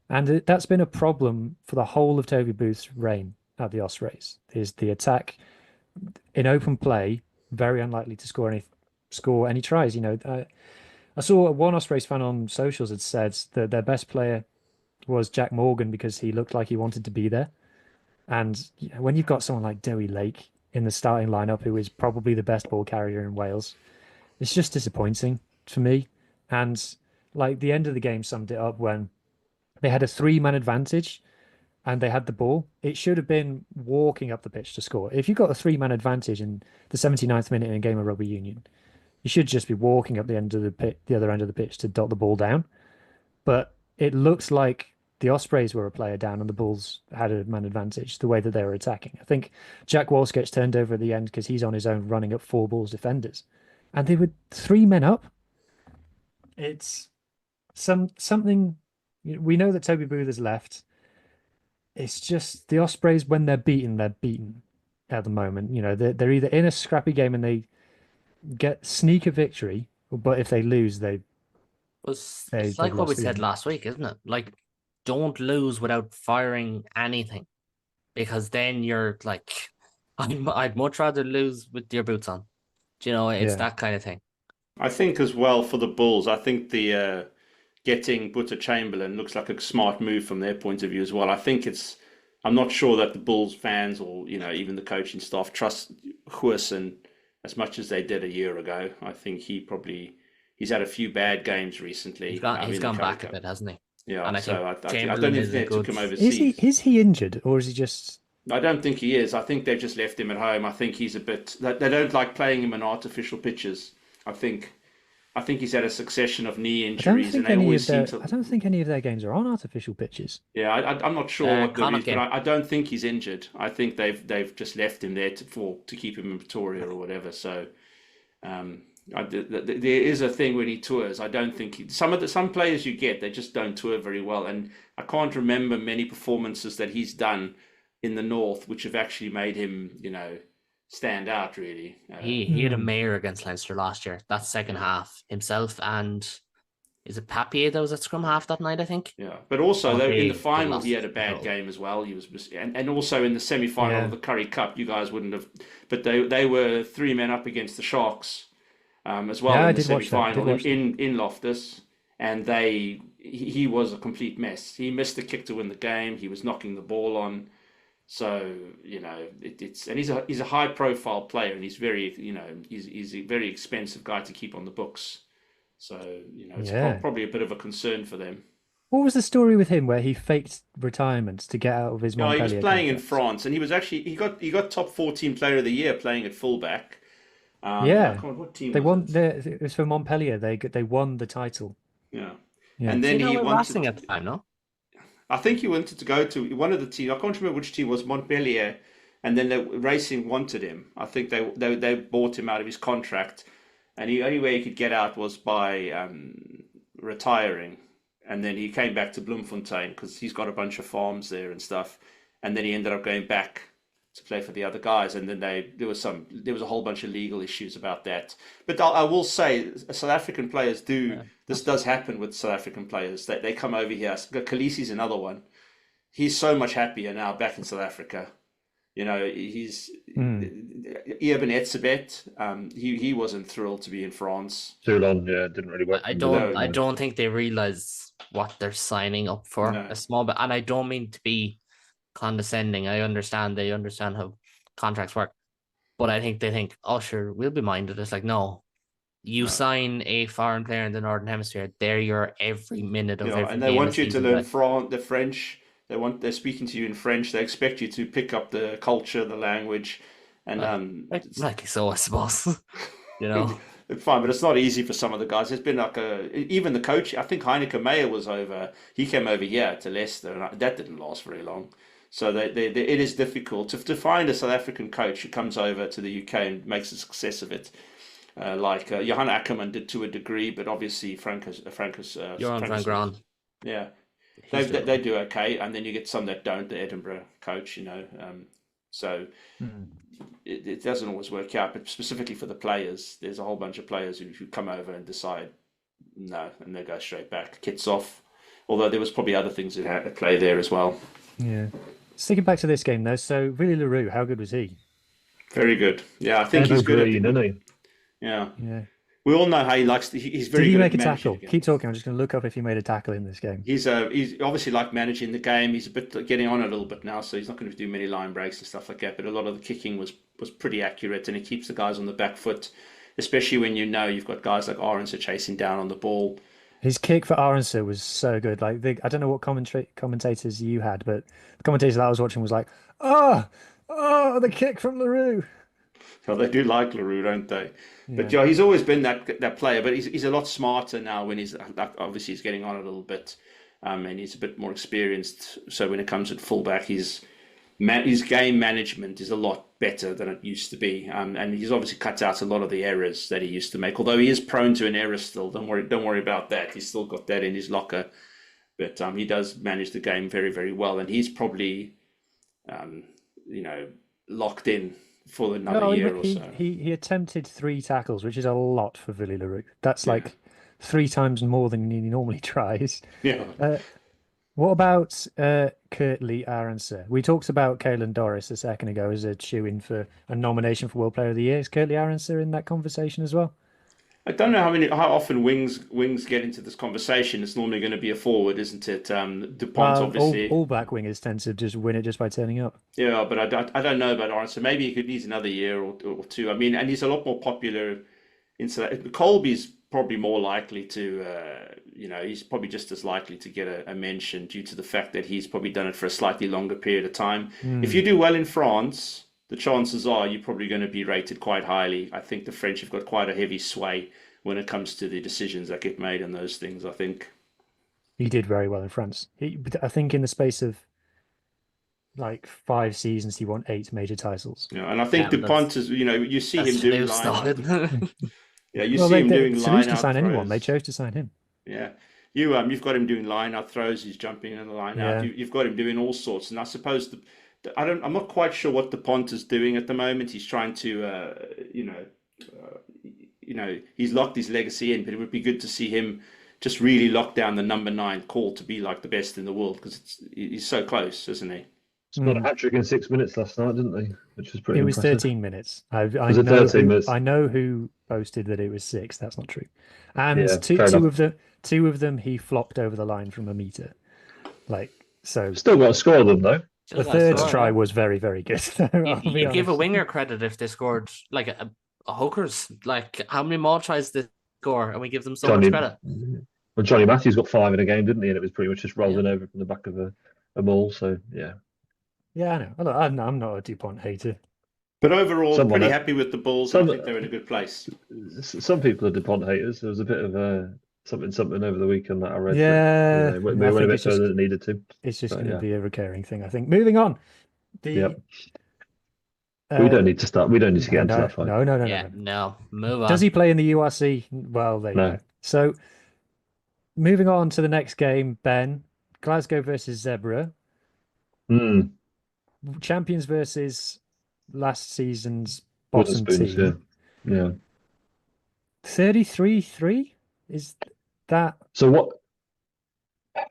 And that's been a problem for the whole of Toby Booth's reign at the Ospreys, is the attack in open play, very unlikely to score any tries. I saw one Ospreys fan on socials had said that their best player was Jack Morgan because he looked like he wanted to be there. And when you've got someone like Dewi Lake in the starting lineup, who is probably the best ball carrier in Wales, it's just disappointing for me. And like the end of the game summed it up when they had a 3-man advantage and they had the ball. It should have been walking up the pitch to score. If you've got a 3-man advantage in the 79th minute in a game of rugby union, you should just be walking up the other end of the pitch to dot the ball down. But it looks like the Ospreys were a player down and the Bulls had a man advantage the way that they were attacking. I think Jack Walsh gets turned over at the end because he's on his own running up 4 Bulls defenders. And they were 3 men up. It's something. We know that Toby Booth has left. It's just the Ospreys, when they're beaten at the moment. They're either in a scrappy game and they sneak a victory, but if they lose, it's like what we said last week, isn't it? Like, don't lose without firing anything, because then you're like, I'd much rather lose with your boots on. It's that kind of thing. I think as well for the Bulls, I think the getting Butter Chamberlain looks like a smart move from their point of view as well. I'm not sure that the Bulls fans or even the coaching staff trust Huisson as much as they did a year ago. I think he's had a few bad games recently. He's gone back a bit, hasn't he? Yeah, and I don't think they took him overseas. Is he injured or is he just? I don't think he is. I think they've just left him at home. I think he's a bit. They don't like playing him on artificial pitches. I think he's had a succession of knee injuries, and they always seem to. I don't think any of their games are on artificial pitches. Yeah, I'm not sure what the reason, but I don't think he's injured. I think they've just left him there to keep him in Pretoria or whatever. So, there is a thing when he tours. I don't think some players you get, they just don't tour very well, and I can't remember many performances that he's done in the North which have actually made him, stand out really. He had a mare against Leinster last year. That second half, himself and is it Papier that was at scrum half that night, I think. Yeah, but also in the final he had a bad game as well. He was, and also in the semi-final of the Currie Cup, you guys wouldn't have. But they were 3 men up against the Sharks. as well Yeah, I in the did watch that. I did semi-final watch that. in Loftus, and he was a complete mess. He missed the kick to win the game. He was knocking the ball on. So it's and he's a high profile player, and he's very he's a very expensive guy to keep on the books. So it's Yeah. probably a bit of a concern for them. What was the story with him where he faked retirement to get out of his No, he was Montpellier playing in contract? France, and he was actually he got top 14 player of the year playing at fullback. I Yeah, can't remember what team they was won. it. It was for Montpellier. They won the title. Yeah, Yeah. and See, then now he we're Racing wanted. at the time, no? I think he wanted to go to one of the teams. I can't remember which team was Montpellier, and then the Racing wanted him. I think they bought him out of his contract, and the only way he could get out was by retiring. And then he came back to Bloemfontein because he's got a bunch of farms there and stuff. And then he ended up going back to play for the other guys. And then there was a whole bunch of legal issues about that. But I will say, South African players this does happen with South African players. They come over here. Khaleesi's another one. He's so much happier now back in South Africa. He's Eben Etzebeth. He wasn't thrilled to be in France. Toulon, yeah, didn't really work. I don't think they realize what they're signing up for a small bit. And I don't mean to be condescending. They understand how contracts work. But I think they think, oh sure, we'll be minded. It's like, no. You sign a foreign player in the Northern Hemisphere, they're your every minute of every and they game want you to learn like. the French. They're speaking to you in French. They expect you to pick up the culture, the language, and Rightly so, I suppose. It's fine, but it's not easy for some of the guys. There's been even the coach. I think Heineke Meyer was over. He came over here to Leicester, and that didn't last very long. So it is difficult to find a South African coach who comes over to the UK and makes a success of it. Like Johan Ackerman did to a degree, but obviously Francis Johan van Graan. Yeah, they do okay, and then you get some that don't. The Edinburgh coach, so it doesn't always work out. But specifically for the players, there's a whole bunch of players who come over and decide no, and they go straight back, kits off. Although there was probably other things that had to play there as well. Yeah. Sticking back to this game though, so Willie Leroux, how good was he? Very good. Yeah, I think he's good at isn't he? Yeah. Yeah. We all know how he likes. He's very Did he good make at a managing tackle? the game. Keep talking. I'm just going to look up if he made a tackle in this game. He's obviously like managing the game. He's a bit getting on a little bit now, so he's not going to do many line breaks and stuff like that. But a lot of the kicking was pretty accurate, and he keeps the guys on the back foot, especially when you've got guys like Arons chasing down on the ball. His kick for Aronson was so good. Like I don't know what commentators you had, but the commentators that I was watching was like, oh, the kick from Leroux. So they do like Leroux, don't they? Yeah. But he's always been that player. But he's a lot smarter now when he's obviously he's getting on a little bit, and he's a bit more experienced. So when it comes at fullback, his game management is a lot better than it used to be, and he's obviously cut out a lot of the errors that he used to make. Although he is prone to an error still. Don't worry about that. He's still got that in his locker. But he does manage the game very, very well, and he's probably, locked in for another year or so. He attempted 3 tackles, which is a lot for Willie Leroux. That's like 3 times more than he normally tries. Yeah. What about Kurt Lee Aronson? We talked about Caolan Doris a second ago as a shoe-in for a nomination for World Player of the Year. Is Kurt Lee Aronson in that conversation as well? I don't know how often wings get into this conversation. It's normally going to be a forward, isn't it? Dupont, obviously. All black wingers tend to just win it just by turning up. Yeah, but I don't know about Aronson. Maybe he could need another year or two. I mean, and he's a lot more popular in South. Colby's probably more likely to, he's probably just as likely to get a mention due to the fact that he's probably done it for a slightly longer period of time. If you do well in France, the chances are you're probably going to be rated quite highly. I think the French have got quite a heavy sway when it comes to the decisions that get made on those things, I think. He did very well in France. I think in the space of like 5 seasons, he won 8 major titles. Yeah, and I think Dupont is, you see him doing line. Yeah, you see him doing line out sign throws. anyone. They chose to sign him. Yeah. You've got him doing line out throws. He's jumping in the line out. You've got him doing all sorts. And I suppose I'm not quite sure what Dupont is doing at the moment. He's trying to, he's locked his legacy in, but it would be good to see him just really lock down the number 9 call to be like the best in the world because he's so close, isn't he? Scored a hat-trick in 6 minutes last night, didn't they? Which was pretty It was impressive. 13 minutes. I Was it know 13 who minutes? I know who posted that it was 6. That's not true. And Yeah, two fair two enough. of them two of them he flopped over the line from a meter. So Still got to score them, though. the Still got to third score, try yeah. was very, very good. I'll be You give a honest. winger credit if they scored like a hookers. Like how many more tries they score, and we give them so much credit. Well, Johnny Matthews got 5 in a game, didn't he? And it was pretty much just rolling Yeah. over from the back of a maul. So yeah, Yeah, I know. Look, I'm not a DuPont hater. But overall, Someone pretty else- happy with the Bulls. some- I think they're in a good place. some people are DuPont haters. There was a bit of something over the weekend that I read. Yeah, that, we I went a think bit it's just further than needed to. it's just But, going to yeah. be a recurring thing, I think. Moving on. Yep. We don't need to start. We don't need to get into that fight. No. Yeah, no. Move on. Does he play in the URC? Well, there you No. go. So, moving on to the next game, Ben, Glasgow versus Zebra, Mm. champions versus last season's Wooden bottom spoons, team. yeah. 33-3? Is that? So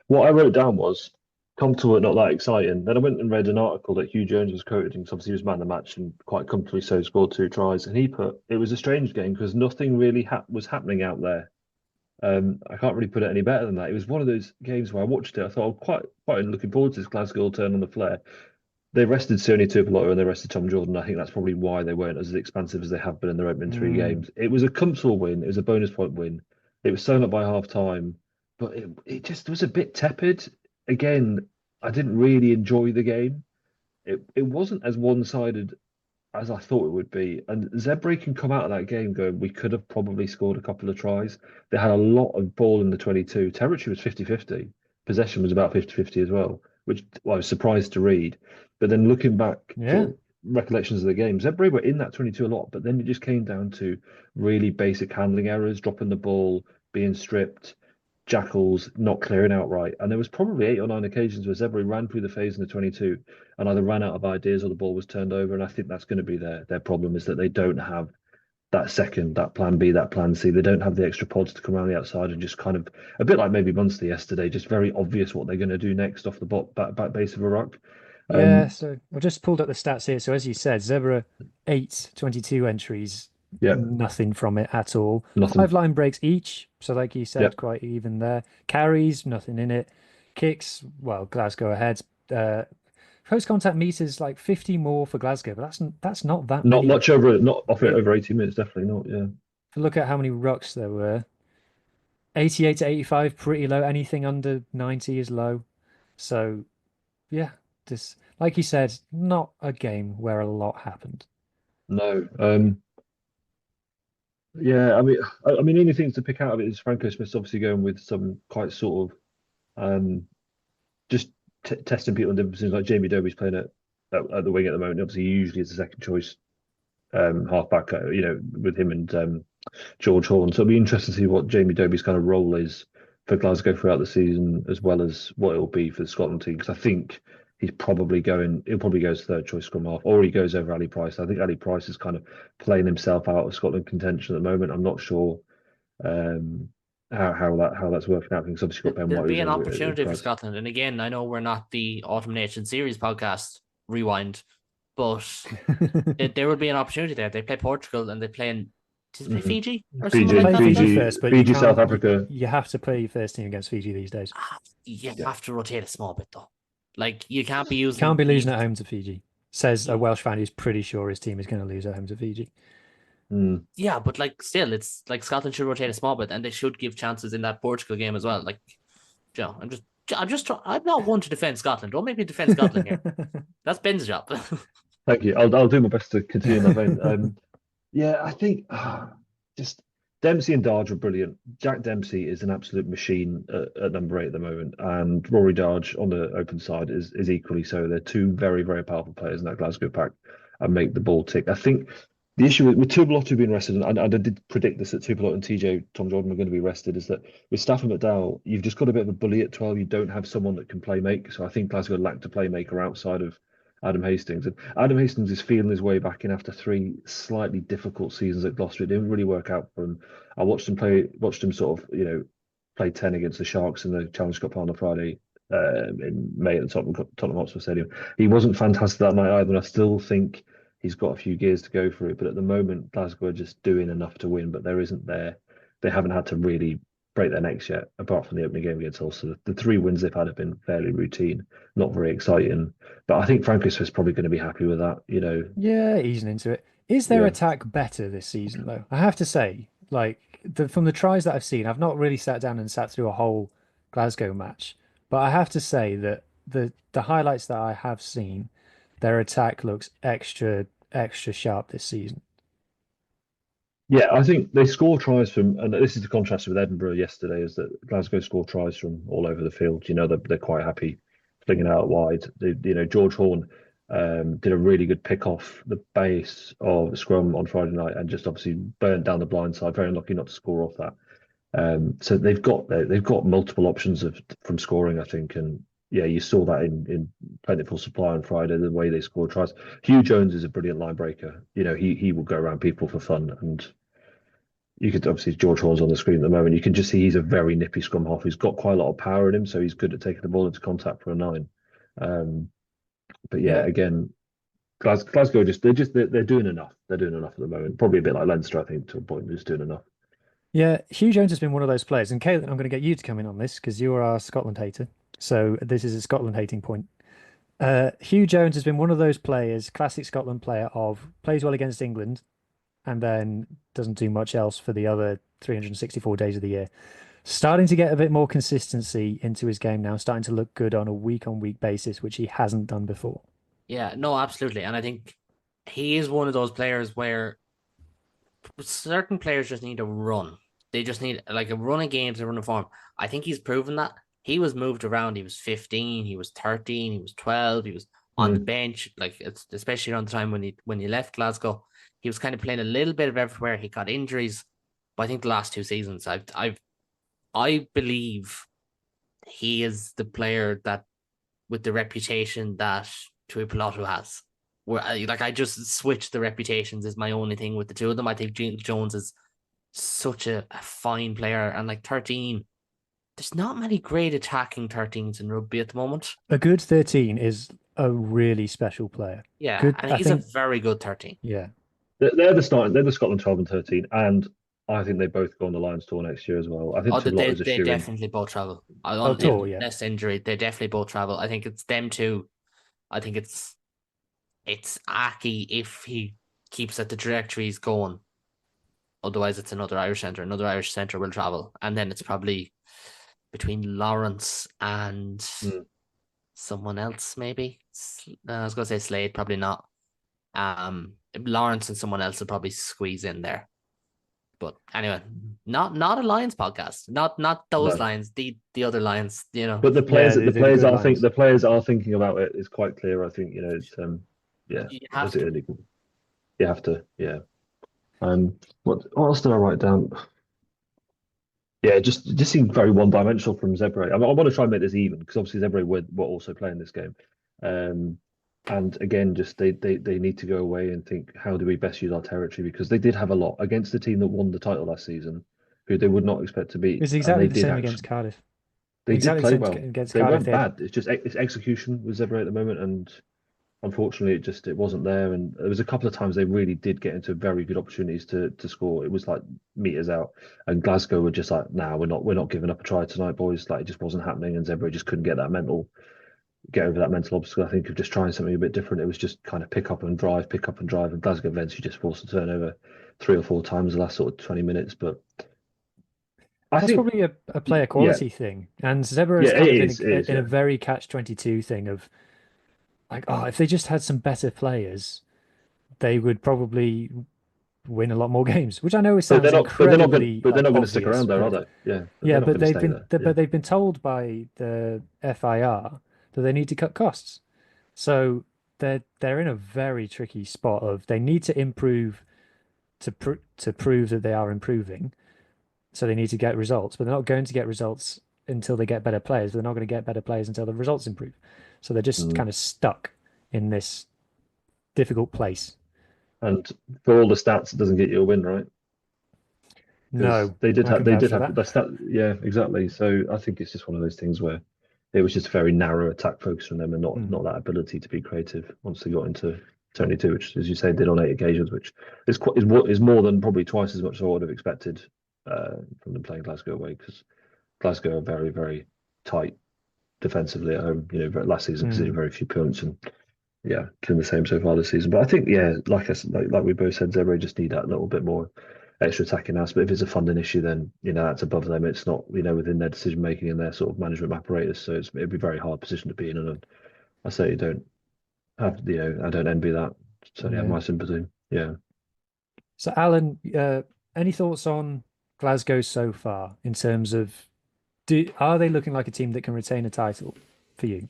what I wrote down was comfortable but not that exciting. Then I went and read an article that Hugh Jones was quoted, because obviously he was man of the match and quite comfortably so scored 2 tries. And he put it was a strange game because nothing really was happening out there. I can't really put it any better than that. It was one of those games where I watched it. I thought, quite looking forward to this Glasgow turn on the flare. They rested Sony Tuipulotu and they rested Tom Jordan. I think that's probably why they weren't as expansive as they have been in their opening 3 games. It was a comfortable win. It was a bonus point win. It was sewn up by half time, but it just was a bit tepid. Again, I didn't really enjoy the game. It wasn't as one-sided as I thought it would be. And Zebre can come out of that game going, we could have probably scored a couple of tries. They had a lot of ball in the 22. Territory was 50-50. Possession was about 50-50 as well, which I was surprised to read. But then looking back, recollections of the game, Zebre were in that 22 a lot, but then it just came down to really basic handling errors, dropping the ball, being stripped, jackals not clearing outright. And there was probably 8 or 9 occasions where Zebre ran through the phase in the 22 and either ran out of ideas or the ball was turned over. And I think that's going to be their problem, is that they don't have that plan B, that plan C. They don't have the extra pods to come around the outside and just kind of, a bit like maybe Munster yesterday, just very obvious what they're going to do next off the back base of a ruck. Yeah, so I just pulled up the stats here. So as you said, Zebra 22 entries. Yeah. Nothing from it at all. Nothing. 5 line breaks each. So like you said, Yep. quite even there. Carries, nothing in it. Kicks, well, Glasgow ahead. Close contact meters, like 50 more for Glasgow, but that's not that Not many. much over 80 minutes, definitely not. Yeah. If you look at how many rucks there were, 88 to 85, pretty low. Anything under 90 is low. So yeah, just like you said, not a game where a lot happened. No. Yeah, I mean, the only things to pick out of it is Franco Smith's obviously going with some quite sort of just testing people in different positions. Like Jamie Dobie's playing at the wing at the moment. Obviously, he usually is the second choice halfback. With him and George Horn. So it'll be interesting to see what Jamie Dobie's kind of role is for Glasgow throughout the season, as well as what it'll be for the Scotland team. Because I think he'll probably go as third choice scrum half, or he goes over Ali Price. I think Ali Price is kind of playing himself out of Scotland contention at the moment. I'm not sure how that's working out. Because obviously got Ben There'll White. be an opportunity for Scotland, and again, I know we're not the Autumn Nation Series podcast. Rewind, but there would be an opportunity there. They play Portugal and they play in. Does they play Fiji or something like that? Fiji first, but Fiji, South Africa. You have to play your first team against Fiji these days. You have to rotate a small bit though. Like you can't be using. Can't be losing at home to Fiji. Says a Welsh fan who's pretty sure his team is going to lose at home to Fiji. Yeah, but like still, it's like Scotland should rotate a small bit, and they should give chances in that Portugal game as well. Like, I'm not one to defend Scotland. Don't make me defend Scotland here. That's Ben's job. Thank you. I'll do my best to continue in that vein. Yeah, I think just Dempsey and Darge are brilliant. Jack Dempsey is an absolute machine at number 8 at the moment, and Rory Darge on the open side is equally so. They're 2 very, very powerful players in that Glasgow pack and make the ball tick. I think the issue with Tuipulotu being rested, and I did predict this, that Tuipulotu and TJ Tom Jordan were going to be rested, is that with Stafford McDowell, you've just got a bit of a bully at 12. You don't have someone that can play make. So I think Glasgow lacked a playmaker outside of Adam Hastings. And Adam Hastings is feeling his way back in after 3 slightly difficult seasons at Gloucester. It didn't really work out for him. I watched him sort of, play 10 against the Sharks in the Challenge Cup on the Friday in May at the Tottenham Hotspur Stadium. He wasn't fantastic that night either, and I still think he's got a few gears to go through. But at the moment, Glasgow are just doing enough to win, but they haven't had to really break their necks yet, apart from the opening game against Ulster. The 3 wins they've had have been fairly routine, not very exciting. But I think Francis was probably going to be happy with that, Yeah, easing into it. Is their attack better this season, though? I have to say, from the tries that I've seen, I've not really sat down and sat through a whole Glasgow match, but I have to say that the highlights that I have seen, their attack looks extra sharp this season. Yeah, I think they score tries from, and this is the contrast with Edinburgh yesterday, is that Glasgow score tries from all over the field. They're quite happy flinging out wide. George Horn did a really good pick off the base of scrum on Friday night and just obviously burnt down the blind side. Very unlucky not to score off that. So they've got multiple options from scoring, I think, and yeah, you saw that in plentiful supply on Friday, the way they scored tries. Hugh Jones is a brilliant line breaker. He will go around people for fun, and you could obviously George Horn's on the screen at the moment. You can just see he's a very nippy scrum half. He's got quite a lot of power in him, so he's good at taking the ball into contact for a 9. But again, Glasgow they're doing enough. They're doing enough at the moment. Probably a bit like Leinster, I think, to a point. They're just doing enough. Yeah, Hugh Jones has been one of those players, and Caolan, I'm going to get you to come in on this because you're our Scotland hater. So this is a Scotland hating point. Hugh Jones has been one of those players, classic Scotland player, plays well against England and then doesn't do much else for the other 364 days of the year. Starting to get a bit more consistency into his game now, starting to look good on a week-on-week basis, which he hasn't done before. Yeah, no, absolutely. And I think he is one of those players where certain players just need a run. They just need like a run of games, a run of form. I think he's proven that. He was moved around. He was 15, he was 13, he was 12, he was on the bench. Like it's especially around the time when he left Glasgow, he was kind of playing a little bit of everywhere. He got injuries, but I think the last 2 seasons, I believe he is the player that with the reputation that Tuipulotu has. Where I just switched the reputations is my only thing with the two of them. I think Jones is such a fine player, and like 13. There's not many great attacking 13s in rugby at the moment. A good 13 is a really special player. Yeah, and he's a very good 13. Yeah. They're the Scotland 12 and 13, and I think they both go on the Lions tour next year as well. I think they definitely both travel. Less injury, they definitely both travel. I think it's them two. I think it's Aki if he keeps at the trajectory he's going. Otherwise, it's another Irish centre. Another Irish centre will travel, and then it's probably between Lawrence and someone else, maybe. I was going to say Slade, probably not. Lawrence and someone else will probably squeeze in there. But anyway, not a Lions podcast. Not those Lions. The other Lions. But the players are thinking about it. It's quite clear. I think it's You have to. Yeah. What else did I write down? Yeah, just seemed very one-dimensional from Zebre. I want to try and make this even because obviously Zebre were also playing this game, and again, just they need to go away and think, how do we best use our territory, because they did have a lot against the team that won the title last season, who they would not expect to beat. It's exactly the same against Cardiff. They did play well. They weren't bad. It's just it's execution with Zebre at the moment, and unfortunately, it wasn't there. And there was a couple of times they really did get into very good opportunities to score. It was like meters out, and Glasgow were just like, "Nah, we're not giving up a try tonight, boys." Like it just wasn't happening, and Zebre just couldn't get over that mental obstacle. I think of just trying something a bit different. It was just kind of pick up and drive, and Glasgow eventually just forced a turnover 3 or 4 times the last sort of 20 minutes. But that's probably a player quality thing, and Zebre is in a very catch-22 thing of. Like, if they just had some better players, they would probably win a lot more games. Which I know sounds incredibly. But they're not going to stick around there, are they? Yeah. Yeah, but they've been told by the FIR that they need to cut costs. So they're in a very tricky spot of they need to improve to prove that they are improving. So they need to get results, but they're not going to get results until they get better players. But they're not going to get better players until the results improve. So they're just kind of stuck in this difficult place. And for all the stats, it doesn't get you a win, right? No, they did have the stat. Yeah, exactly. So I think it's just one of those things where it was just a very narrow attack focus from them, and not that ability to be creative once they got into 22, which, as you say, did on 8 occasions, which is more than probably twice as much as I would have expected from them playing Glasgow away, because Glasgow are very, very tight defensively at home. Last season conceded very few points, and yeah, been the same so far this season. But I think, yeah, like I said, like we both said, Zebre just need that little bit more extra attacking aspect. But if it's a funding issue, then that's above them. It's not within their decision making and their sort of management apparatus. So it'd be a very hard position to be in. And I certainly don't have I don't envy that. Certainly have my sympathy. Yeah. So Alan, any thoughts on Glasgow so far in terms of are they looking like a team that can retain a title for you?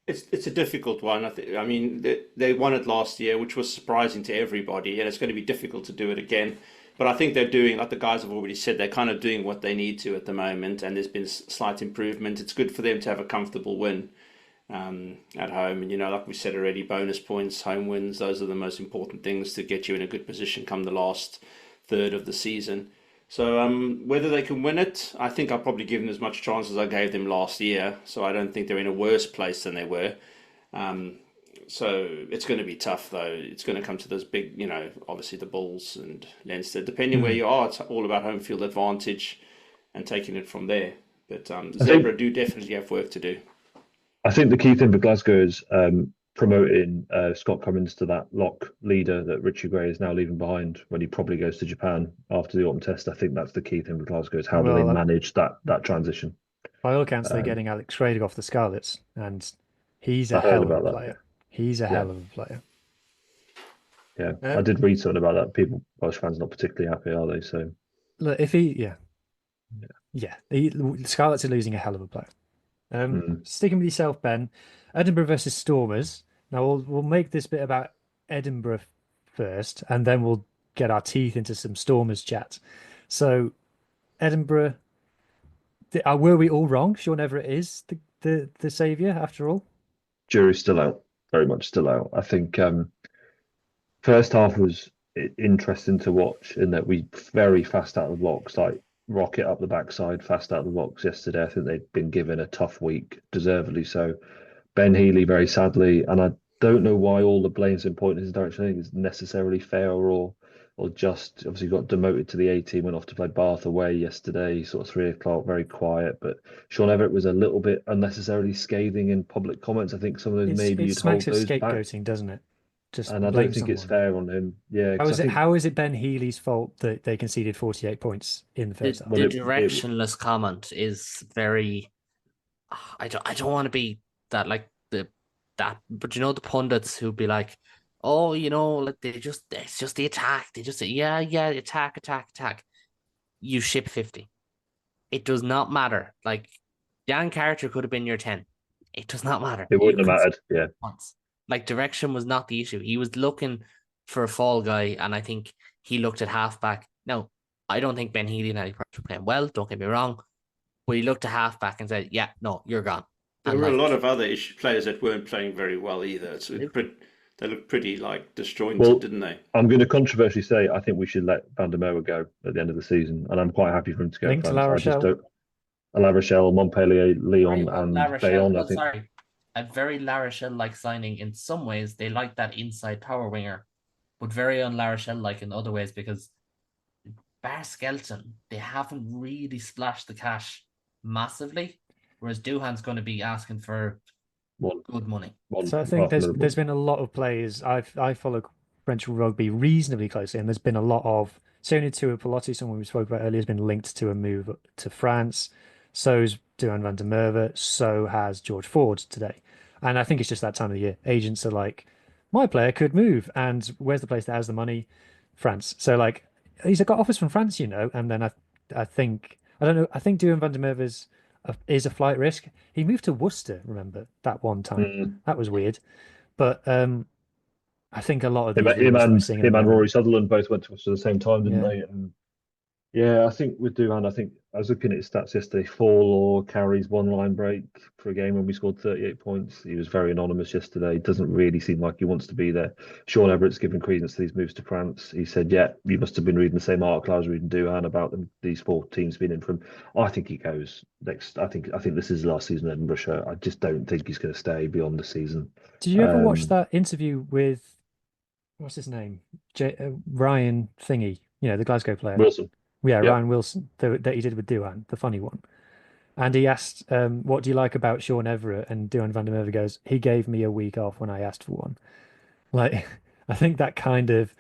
It's a difficult one. I mean, they won it last year, which was surprising to everybody, and it's going to be difficult to do it again. But I think they're doing, like the guys have already said, they're kind of doing what they need to at the moment, and there's been slight improvement. It's good for them to have a comfortable win at home, and like we said already, bonus points, home wins, those are the most important things to get you in a good position come the last third of the season. So whether they can win it, I think I'll probably give them as much chance as I gave them last year. So I don't think they're in a worse place than they were. So it's going to be tough, though. It's going to come to those big, obviously the Bulls and Leinster. Depending where you are, it's all about home field advantage and taking it from there. But Zebre do definitely have work to do. I think the key thing for Glasgow is promoting Scott Cummins to that lock leader that Richie Gray is now leaving behind when he probably goes to Japan after the autumn test. I think that's the key thing for Glasgow is how do they manage that transition. By all accounts, they're getting Alex Schrader off the Scarlets, and he's a hell of a player. He's a hell of a player. Yeah, I did read something about that. Welsh fans not particularly happy, are they? So look, if the Scarlets are losing a hell of a player. Sticking with yourself, Ben, Edinburgh versus Stormers. Now we'll make this bit about Edinburgh first, and then we'll get our teeth into some Stormers chat. So, Edinburgh, were we all wrong? Sean Everett is the saviour after all. Jury's still out, very much still out. I think first half was interesting to watch in that we very fast out of the blocks, like rocket up the backside, fast out of the blocks yesterday. I think they'd been given a tough week, deservedly so. Ben Healy, very sadly, and I don't know why all the blame's been pointed in his direction. I think it's necessarily fair or just. Obviously got demoted to the A team, went off to play Bath away yesterday, sort of 3 o'clock, very quiet. But Sean Everett was a little bit unnecessarily scathing in public comments. I think some of those maybe you'd hold those scapegoating, back. doesn't it? And I don't think it's fair on him. Yeah. How is it Ben Healy's fault that they conceded 48 points in the first half? The directionless comment is very. I don't want to be that but the pundits who'd be like, oh, it's just the attack. They just say, yeah, attack. You ship 50. It does not matter. Like Dan Carter could have been your 10. It does not matter. It wouldn't have mattered. Yeah. Once. Like direction was not the issue. He was looking for a fall guy, and I think he looked at halfback. Now, I don't think Ben Healy and Eddie Price were playing well. Don't get me wrong, but he looked at halfback and said, "Yeah, no, you're gone." There were a lot of other players that weren't playing very well either. So they looked pretty disjointed, didn't they? I'm going to controversially say I think we should let Van der Merwe go at the end of the season, and I'm quite happy for him to go. Linked to La Rochelle, Montpellier, Lyon, and Bayonne. I think. Sorry. A very La Rochelle-like signing in some ways. They like that inside power winger, but very un La Rochelle-like in other ways because bar Skelton, they haven't really splashed the cash massively, whereas Doohan's going to be asking for good money. So I think there's been a lot of players. I follow French rugby reasonably closely, and there's been a lot of Sonia Tuipulotu, someone we spoke about earlier, has been linked to a move to France. So's Duhan van der Merwe, so has George Ford today. And I think it's just that time of the year. Agents are like, my player could move, and where's the place that has the money? France. So he's got offers from France, and then I think Duhan van der Merwe is a flight risk. He moved to Worcester, remember, that one time. That was weird. But I think a lot of him and Rory Sutherland both went to Worcester at the same time, didn't they? Yeah, I think with Duhan, I was looking at his stats yesterday, 4 carries, 1 line break for a game when we scored 38 points. He was very anonymous yesterday. Doesn't really seem like he wants to be there. Sean Everett's given credence to these moves to France. He said, yeah, you must have been reading the same article I was reading Duhan about these 4 teams being in from. I think he goes next. I think this is his last season in Edinburgh shirt. I just don't think he's going to stay beyond the season. Did you ever watch that interview with what's his name? Ryan Thingy, the Glasgow player. Wilson. Yeah, Yep. Ryan Wilson that he did with Duhan, the funny one. And he asked, what do you like about Sean Everett? And Duhan van der Merwe goes, he gave me a week off when I asked for one. Like, I think that kind of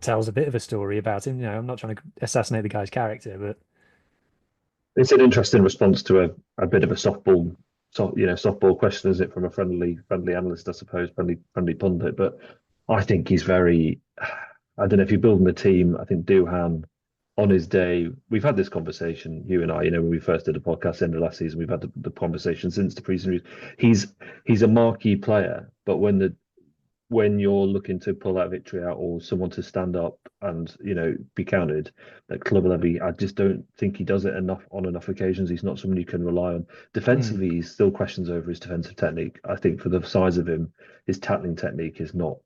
tells a bit of a story about him. I'm not trying to assassinate the guy's character, but It's an interesting response to a bit of a softball question, is it, from a friendly analyst, I suppose, friendly pundit. But I think he's very. I don't know if you're building the team. I think Duhan, on his day, we've had this conversation, you and I. When we first did a podcast end of last season, we've had the conversation since the preseason. He's a marquee player, but when you're looking to pull that victory out or someone to stand up and be counted at club level, I just don't think he does it on enough occasions. He's not someone you can rely on. Defensively, he's still questions over his defensive technique. I think for the size of him, his tackling technique is not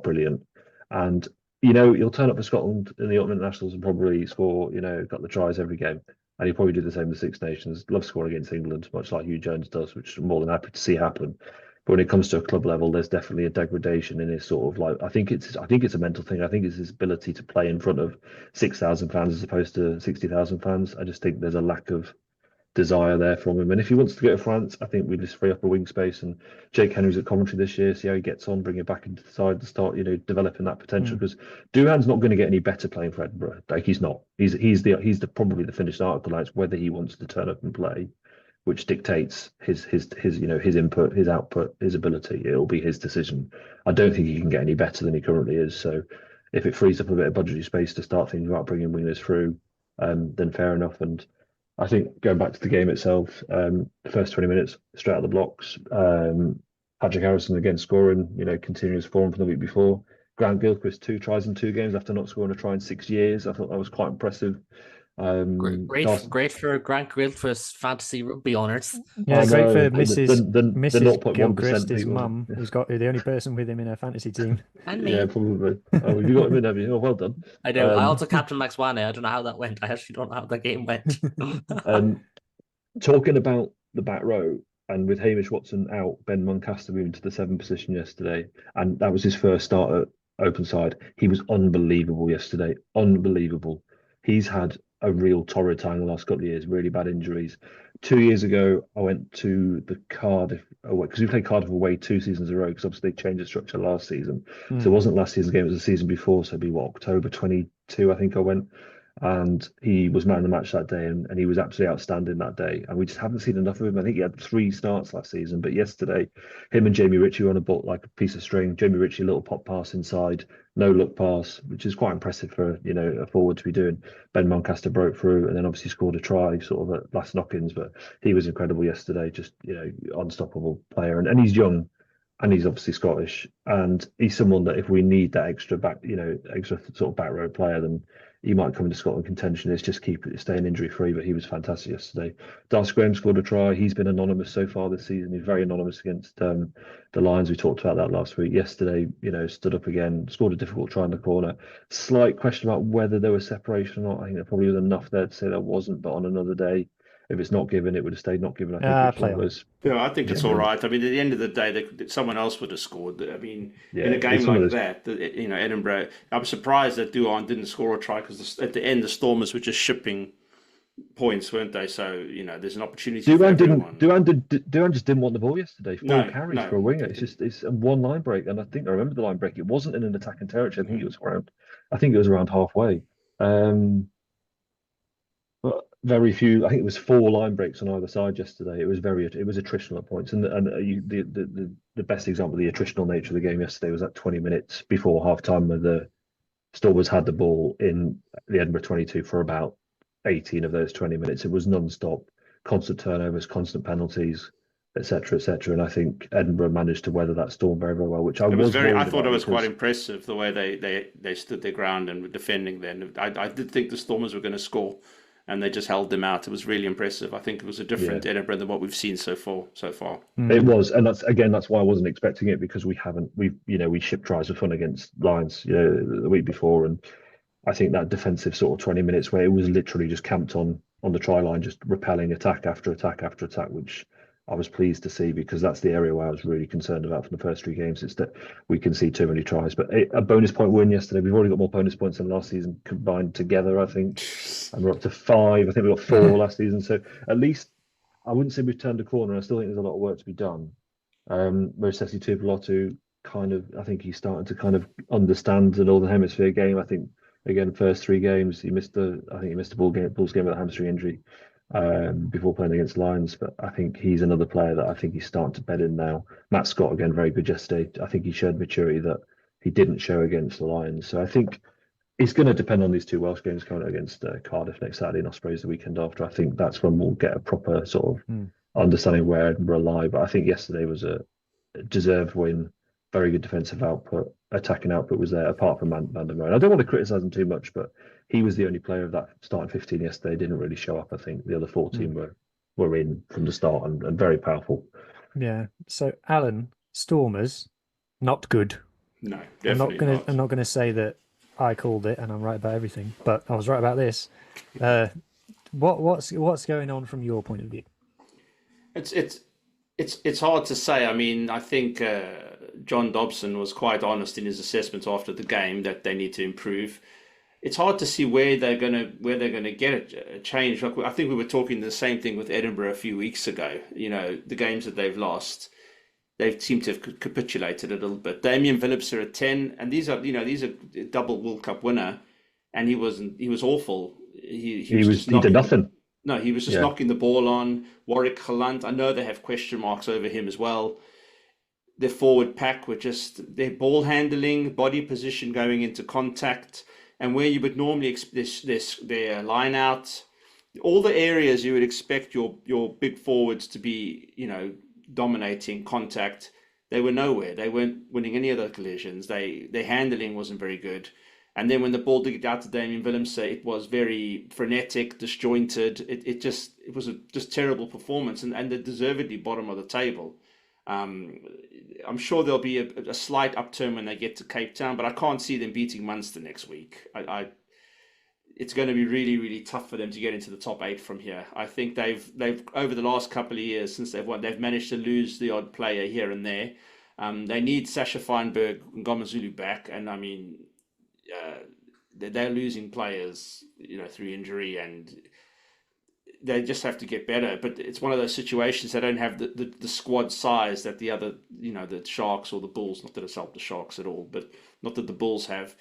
brilliant. And you'll turn up for Scotland in the Ultimate Nationals and probably score, got the tries every game. And he'll probably do the same with Six Nations. Love scoring against England, much like Hugh Jones does, which I'm more than happy to see happen. But when it comes to a club level, there's definitely a degradation in his sort of like. I think it's a mental thing. I think it's his ability to play in front of 6,000 fans as opposed to 60,000 fans. I just think there's a lack of desire there from him. And if he wants to go to France, I think we just free up a wing space. And Jake Henry's at Coventry this year. See how he gets on, bring it back into the side to start, developing that potential. Because Duhan's not going to get any better playing for Edinburgh. Like he's not. He's the probably the finished article. Like it's whether he wants to turn up and play, which dictates his input, his output, his ability. It'll be his decision. I don't think he can get any better than he currently is. So if it frees up a bit of budgetary space to start thinking about bringing wingers through, then fair enough. And I think going back to the game itself, the first 20 minutes straight out of the blocks, Patrick Harrison again scoring, continuing his form from the week before. Grant Gilchrist 2 tries in 2 games after not scoring a try in 6 years. I thought that was quite impressive. Great for Grant Gilchrist fantasy rugby owners. Yeah, great for Mrs. The Gilchrist, his people. mum, who's got the only person with him in her fantasy team. And me. Yeah, probably. Oh, you got him in, have you? Oh, well done. I do. I also captain Max Wane. I don't know how that went. I actually don't know how the game went. Talking about the back row, and with Hamish Watson out, Ben Muncaster moving to the 7 position yesterday, and that was his first start at open side. He was unbelievable yesterday. Unbelievable. He's had a real torrid time the last couple of years, really bad injuries. 2 years ago, I went to the Cardiff away because we played Cardiff away 2 seasons in a row because obviously they changed the structure last season. So it wasn't last season's game, it was the season before. So it'd be October 22, I think I went. And he was man of the match that day, and he was absolutely outstanding that day. And we just haven't seen enough of him. I think he had 3 starts last season, but yesterday, him and Jamie Ritchie were on a boat like a piece of string. Jamie Ritchie, a little pop pass inside, no look pass, which is quite impressive for a forward to be doing. Ben Muncaster broke through and then obviously scored a try sort of at last knock-ins, but he was incredible yesterday. Just unstoppable player, and he's young. And he's obviously Scottish, and he's someone that if we need that extra extra sort of back row player, then he might come into Scotland contention. It's just staying injury free. But he was fantastic yesterday. Darcy Graham scored a try. He's been anonymous so far this season. He's very anonymous against the Lions. We talked about that last week. Yesterday, stood up again, scored a difficult try in the corner. Slight question about whether there was separation or not. I think there probably was enough there to say there wasn't. But on another day, if it's not given, it would have stayed not given. I think I think it's all right. I mean, at the end of the day, someone else would have scored. I mean, in a game like that, Edinburgh, I'm surprised that Duhan didn't score a try because at the end, the Stormers were just shipping points, weren't they? So, there's an opportunity for everyone. Duhan just didn't want the ball yesterday. 4 carries for a winger. It's a 1 line break. And I think I remember the line break. It wasn't in an attacking territory. I think it was around halfway. But very few. I think it was 4 line breaks on either side yesterday. It was attritional at points, and the best example of the attritional nature of the game yesterday was at 20 minutes before half time, where the Stormers had the ball in the Edinburgh 22 for about 18 of those 20 minutes. It was non-stop, constant turnovers, constant penalties. etc., etc. And I think Edinburgh managed to weather that storm very, very well, which I was very. worried I thought about it was quite because impressive the way they stood their ground and were defending. Then I did think the Stormers were going to score, and they just held them out. It was really impressive. I think it was a different Edinburgh than what we've seen so far. It was, and that's why I wasn't expecting it, because we shipped tries of fun against Lions, the week before, and I think that defensive sort of 20 minutes where it was literally just camped on the try line, just repelling attack after attack after attack, which I was pleased to see, because that's the area where I was really concerned about for the first 3 games. It's that we can see too many tries. But a bonus point win yesterday. We've already got more bonus points than last season combined together, I think. And we're up to 5. I think we got 4 last season. So at least I wouldn't say we've turned a corner. I still think there's a lot of work to be done. Mosesi Tuipulotu I think he's starting to kind of understand the Northern Hemisphere game. I think, again, first 3 games, he missed the Bulls game with a hamstring injury before playing against Lions. But I think he's another player that I think he's starting to bed in now. Matt Scott, again, very good yesterday. I think he showed maturity that he didn't show against the Lions. So I think it's going to depend on these 2 Welsh games coming against Cardiff next Saturday and Ospreys the weekend after. I think that's when we'll get a proper sort of understanding where Edinburgh lie. But I think yesterday was a deserved win. Very good defensive output, attacking output was there, apart from Van der Merwe. I don't want to criticise him too much, but he was the only player of that starting 15 yesterday. Didn't really show up. I think the other 14 were in from the start and very powerful. Yeah. So Alan, Stormers, not good. No, definitely not. I'm not going to say that I called it and I'm right about everything, but I was right about this. What's going on from your point of view? It's hard to say. I mean, I think John Dobson was quite honest in his assessment after the game that they need to improve. It's hard to see where they're gonna get a change. Like, I think we were talking the same thing with Edinburgh a few weeks ago. The games that they've lost, they seem to have capitulated a little bit. Damien Phillips are at 10, and these are double World Cup winner, and he was awful. He did nothing. No, he was just knocking the ball on. Warwick Galant, I know they have question marks over him as well. Their forward pack were just their ball handling, body position going into contact, and where you would normally expect their line out, all the areas you would expect your big forwards to be, dominating contact, they were nowhere. They weren't winning any of the collisions. Their handling wasn't very good. And then when the ball did get out to Damien Willemse, it was very frenetic, disjointed. It was a just terrible performance, and they're deservedly bottom of the table. I'm sure there'll be a slight upturn when they get to Cape Town, but I can't see them beating Munster next week. It's going to be really, really tough for them to get into the top 8 from here. I think they've over the last couple of years since they've won, they've managed to lose the odd player here and there. They need Sasha Feinberg and Ngomazulu back, and I mean, they're losing players, through injury, and they just have to get better. But it's one of those situations they don't have the squad size that the other, the Sharks or the Bulls. Not that it's helped the Sharks at all, but not that the Bulls have.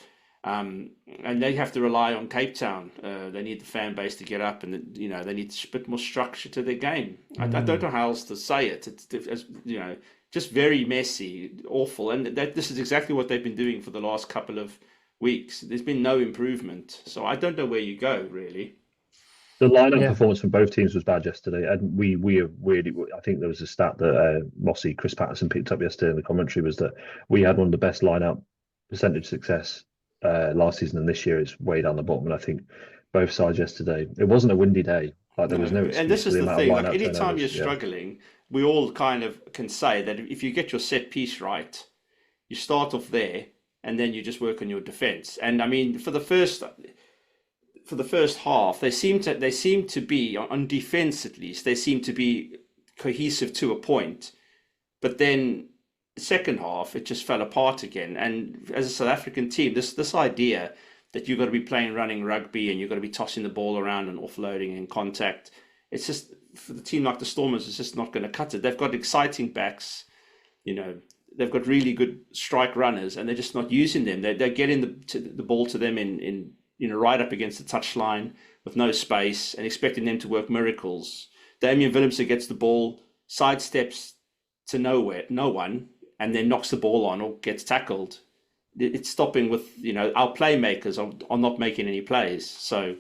And they have to rely on Cape Town. They need the fan base to get up, and they need a bit more structure to their game. I don't know how else to say it. It's just very messy, awful, and this is exactly what they've been doing for the last couple of weeks. There's been no improvement, so I don't know where you go really. The lineup performance from both teams was bad yesterday, and we have really. I think there was a stat that Chris Patterson picked up yesterday in the commentary, was that we had one of the best lineup percentage success last season, and this year it's way down the bottom. And I think both sides yesterday, it wasn't a windy day. Like there was no. And this is the thing. Like anytime you're struggling, we all kind of can say that if you get your set piece right, you start off there, and then you just work on your defense. And I mean, for the first half, they seem to be on defense, at least they seem to be cohesive to a point. But then the second half, it just fell apart again. And as a South African team, this idea that you've got to be playing running rugby and you've got to be tossing the ball around and offloading and contact, it's just, for the team like the Stormers, it's just not going to cut it. They've got exciting backs, they've got really good strike runners, and they're just not using them. They're getting the ball to them in right up against the touchline with no space and expecting them to work miracles. Damien Willemse gets the ball, sidesteps to no one, and then knocks the ball on or gets tackled. It's stopping with, our playmakers are not making any plays. So,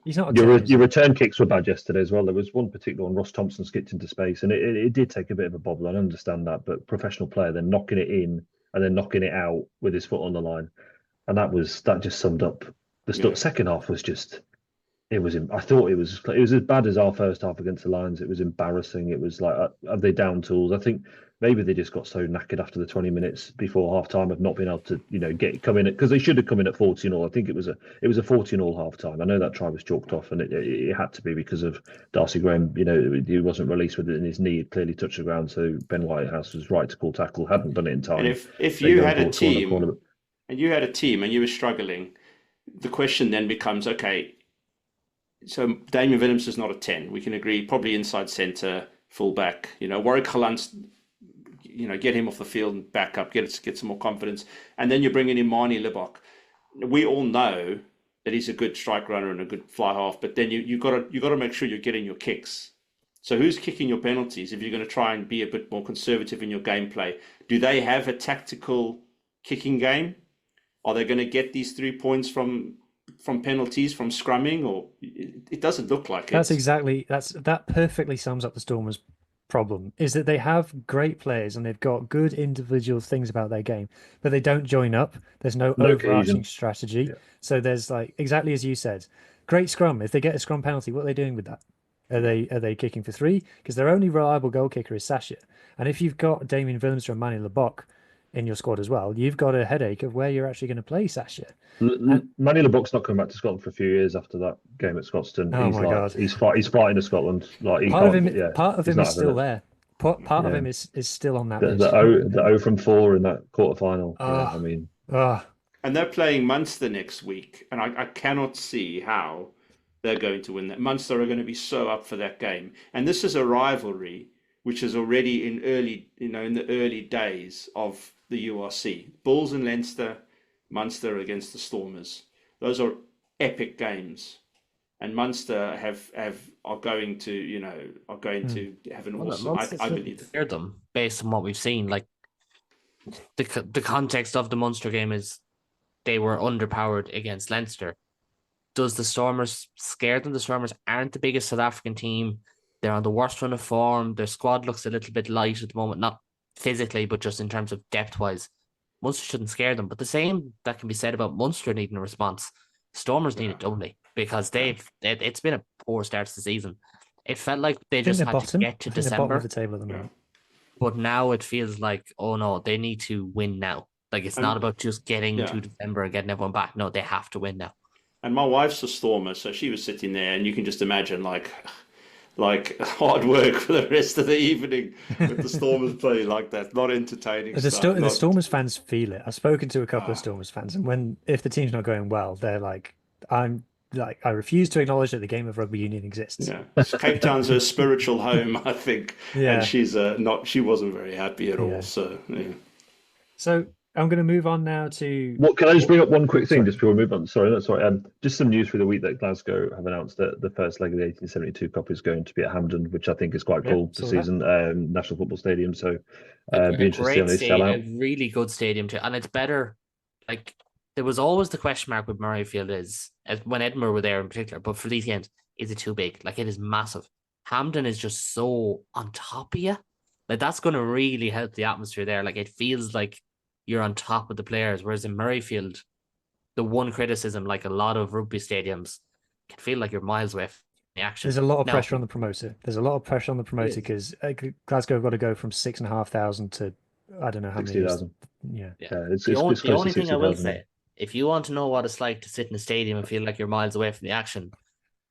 He's not a 10, is Your he? return kicks were bad yesterday as well. There was one particular one, Ross Thompson skipped into space, and it did take a bit of a bobble. I understand that, but professional player then knocking it in and then knocking it out with his foot on the line, and that just summed up the second half. Was just I thought it was as bad as our first half against the Lions. It was embarrassing. It was like, are they down tools? I think maybe they just got so knackered after the 20 minutes before half time of not being able to, come in because they should have come in at 40-0. I think it was a 40-0 half time. I know that try was chalked off, and it had to be because of Darcy Graham. He wasn't released with it in his knee. It clearly touched the ground. So Ben Whitehouse was right to call tackle. Hadn't done it in time. And if you had a team and you were struggling, the question then becomes, okay, so Damien Williams is not a 10. We can agree, probably inside centre, fullback. Warwick Gallant, get him off the field and back up, get some more confidence. And then you're bringing in Marnie Libok. We all know that he's a good strike runner and a good fly half, but then you got to make sure you're getting your kicks. So who's kicking your penalties if you're going to try and be a bit more conservative in your gameplay? Do they have a tactical kicking game? Are they going to get these 3 points from penalties, from scrumming, or it doesn't look like it. That perfectly sums up the Stormers' problem, is that they have great players and they've got good individual things about their game, but they don't join up. There's no overarching strategy. Yeah. So there's exactly as you said, great scrum. If they get a scrum penalty, what are they doing with that? Are they kicking for 3? Because their only reliable goal kicker is Sasha. And if you've got Damien Williams and Manny Lebok in your squad as well, you've got a headache of where you're actually going to play Sasha. Manny Lebok's not coming back to Scotland for a few years after that game at Scotstoun. Oh my God. He's fighting to Scotland. Part of him is still there. Part of him is still on that list. The 0 from 4 in that quarterfinal. And they're playing Munster next week, and I cannot see how they're going to win that. Munster are going to be so up for that game, and this is a rivalry which is already in the early days of the URC. Bulls and Leinster, Munster against the Stormers. Those are epic games, and Munster are going to have an awesome. I believe fear them based on what we've seen. Like the context of the Munster game is they were underpowered against Leinster. Does the Stormers scare them? The Stormers aren't the biggest South African team. They're on the worst run of form. Their squad looks a little bit light at the moment, not physically, but just in terms of depth-wise. Munster shouldn't scare them. But the same that can be said about Munster needing a response. Stormers need it doubly because it's been a poor start to the season. It felt like they just had to get to December. Of the table at the moment. But now it feels like, oh no, they need to win now. Like it's not about just getting to December and getting everyone back. No, they have to win now. And my wife's a Stormer, so she was sitting there, and you can just imagine like hard work for the rest of the evening with the Stormers playing like that. Not entertaining. The Stormers fans feel it. I've spoken to a couple of Stormers fans, and if the team's not going well, they're like, I refuse to acknowledge that the game of rugby union exists. Yeah, Cape Town's her spiritual home, I think. Yeah, and she's she wasn't very happy at all. So yeah. So I'm going to move on now to. What can I just bring up one quick thing just before we move on? Sorry. Just some news for the week that Glasgow have announced that the first leg of the 1872 Cup is going to be at Hampden, which I think is quite cool this season. National Football Stadium. So be interesting to see how they sell out. A really good stadium too, and it's better. Like there was always the question mark with Murrayfield is when Edinburgh were there in particular, but for these games, is it too big? Like it is massive. Hampden is just so on top of you. Like that's going to really help the atmosphere there. Like it feels like you're on top of the players, whereas in Murrayfield, the one criticism, like a lot of rugby stadiums, can feel like you're miles away from the action. There's a lot of pressure on the promoter. Because Glasgow have got to go from 6,500 to I don't know how 60,000. Yeah. The only thing I will say, if you want to know what it's like to sit in a stadium and feel like you're miles away from the action,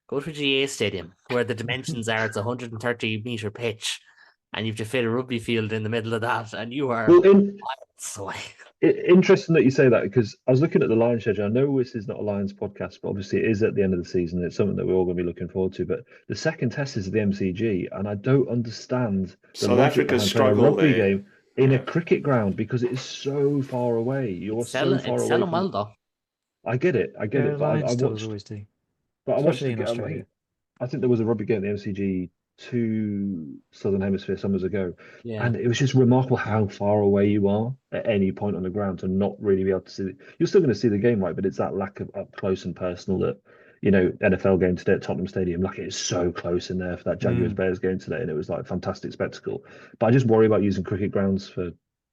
go to a GA stadium where the dimensions are it's 130-meter pitch, and you have to fit a rugby field in the middle of that, and you are miles away. Interesting that you say that, because I was looking at the Lions schedule. I know this is not a Lions podcast, but obviously it is at the end of the season. It's something that we're all going to be looking forward to. But the second test is at the MCG, and I don't understand the South Africa's struggle a rugby game in a cricket ground because it is so far away. You're so far away. Sell them well, though. I get it. But I watched. Always do. But I watched in Australia. I think there was a rugby game at the MCG 2 Southern Hemisphere summers ago, and it was just remarkable how far away you are at any point on the ground to not really be able to see it. You're still going to see the game, right? But it's that lack of up close and personal that NFL game today at Tottenham Stadium. Like, it's so close in there for that Jaguars Bears game today, and it was like a fantastic spectacle. But I just worry about using cricket grounds for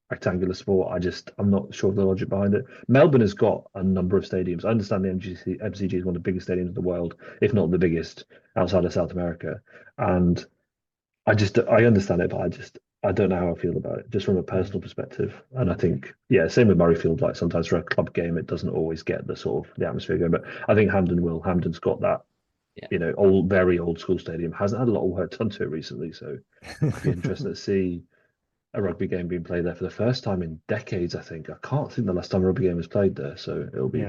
rectangular sport. I'm not sure of the logic behind it. Melbourne has got a number of stadiums. I understand the MCG is one of the biggest stadiums in the world, if not the biggest outside of South America. And I understand it, but I don't know how I feel about it, just from a personal perspective. And I think, yeah, same with Murrayfield. Like, sometimes for a club game, it doesn't always get the sort of the atmosphere going. But I think Hampden will. Hampden's got that, very old school stadium. Hasn't had a lot of work done to it recently, so it'd be interesting to see a rugby game being played there for the first time in decades. I can't think the last time a rugby game was played there, so it'll be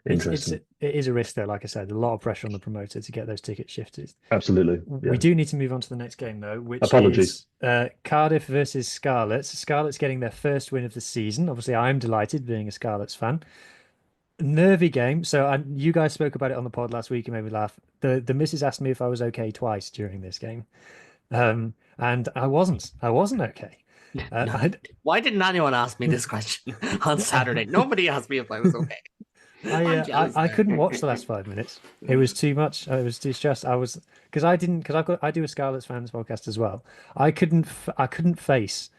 interesting. It is a risk though. Like I said, a lot of pressure on the promoter to get those tickets shifted. Absolutely. Yeah. We do need to move on to the next game though, which Apologies. is Cardiff versus Scarlets. Scarlets getting their first win of the season. Obviously, I'm delighted being a Scarlets fan. Nervy game. So you guys spoke about it on the pod last week and made me laugh. The missus asked me if I was okay twice during this game, and I wasn't. I wasn't okay. No. Why didn't anyone ask me this question on Saturday? Nobody asked me if I was okay. I couldn't watch the last 5 minutes. It was too much. I was too stressed. Because I do a Scarlets fans podcast as well. I couldn't face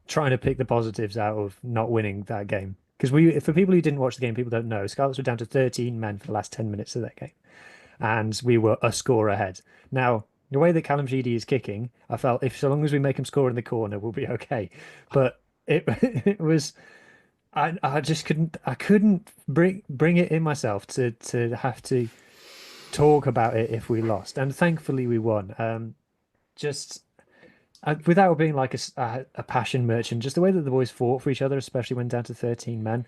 trying to pick the positives out of not winning that game. Because for people who didn't watch the game, people don't know, Scarlets were down to 13 men for the last 10 minutes of that game, and we were a score ahead. Now, the way that Callum Sheedy is kicking, I felt so long as we make him score in the corner, we'll be okay. But it was. I just couldn't bring it in myself to have to talk about it if we lost, and thankfully we won. Without being like a passion merchant, just the way that the boys fought for each other, especially when down to 13 men,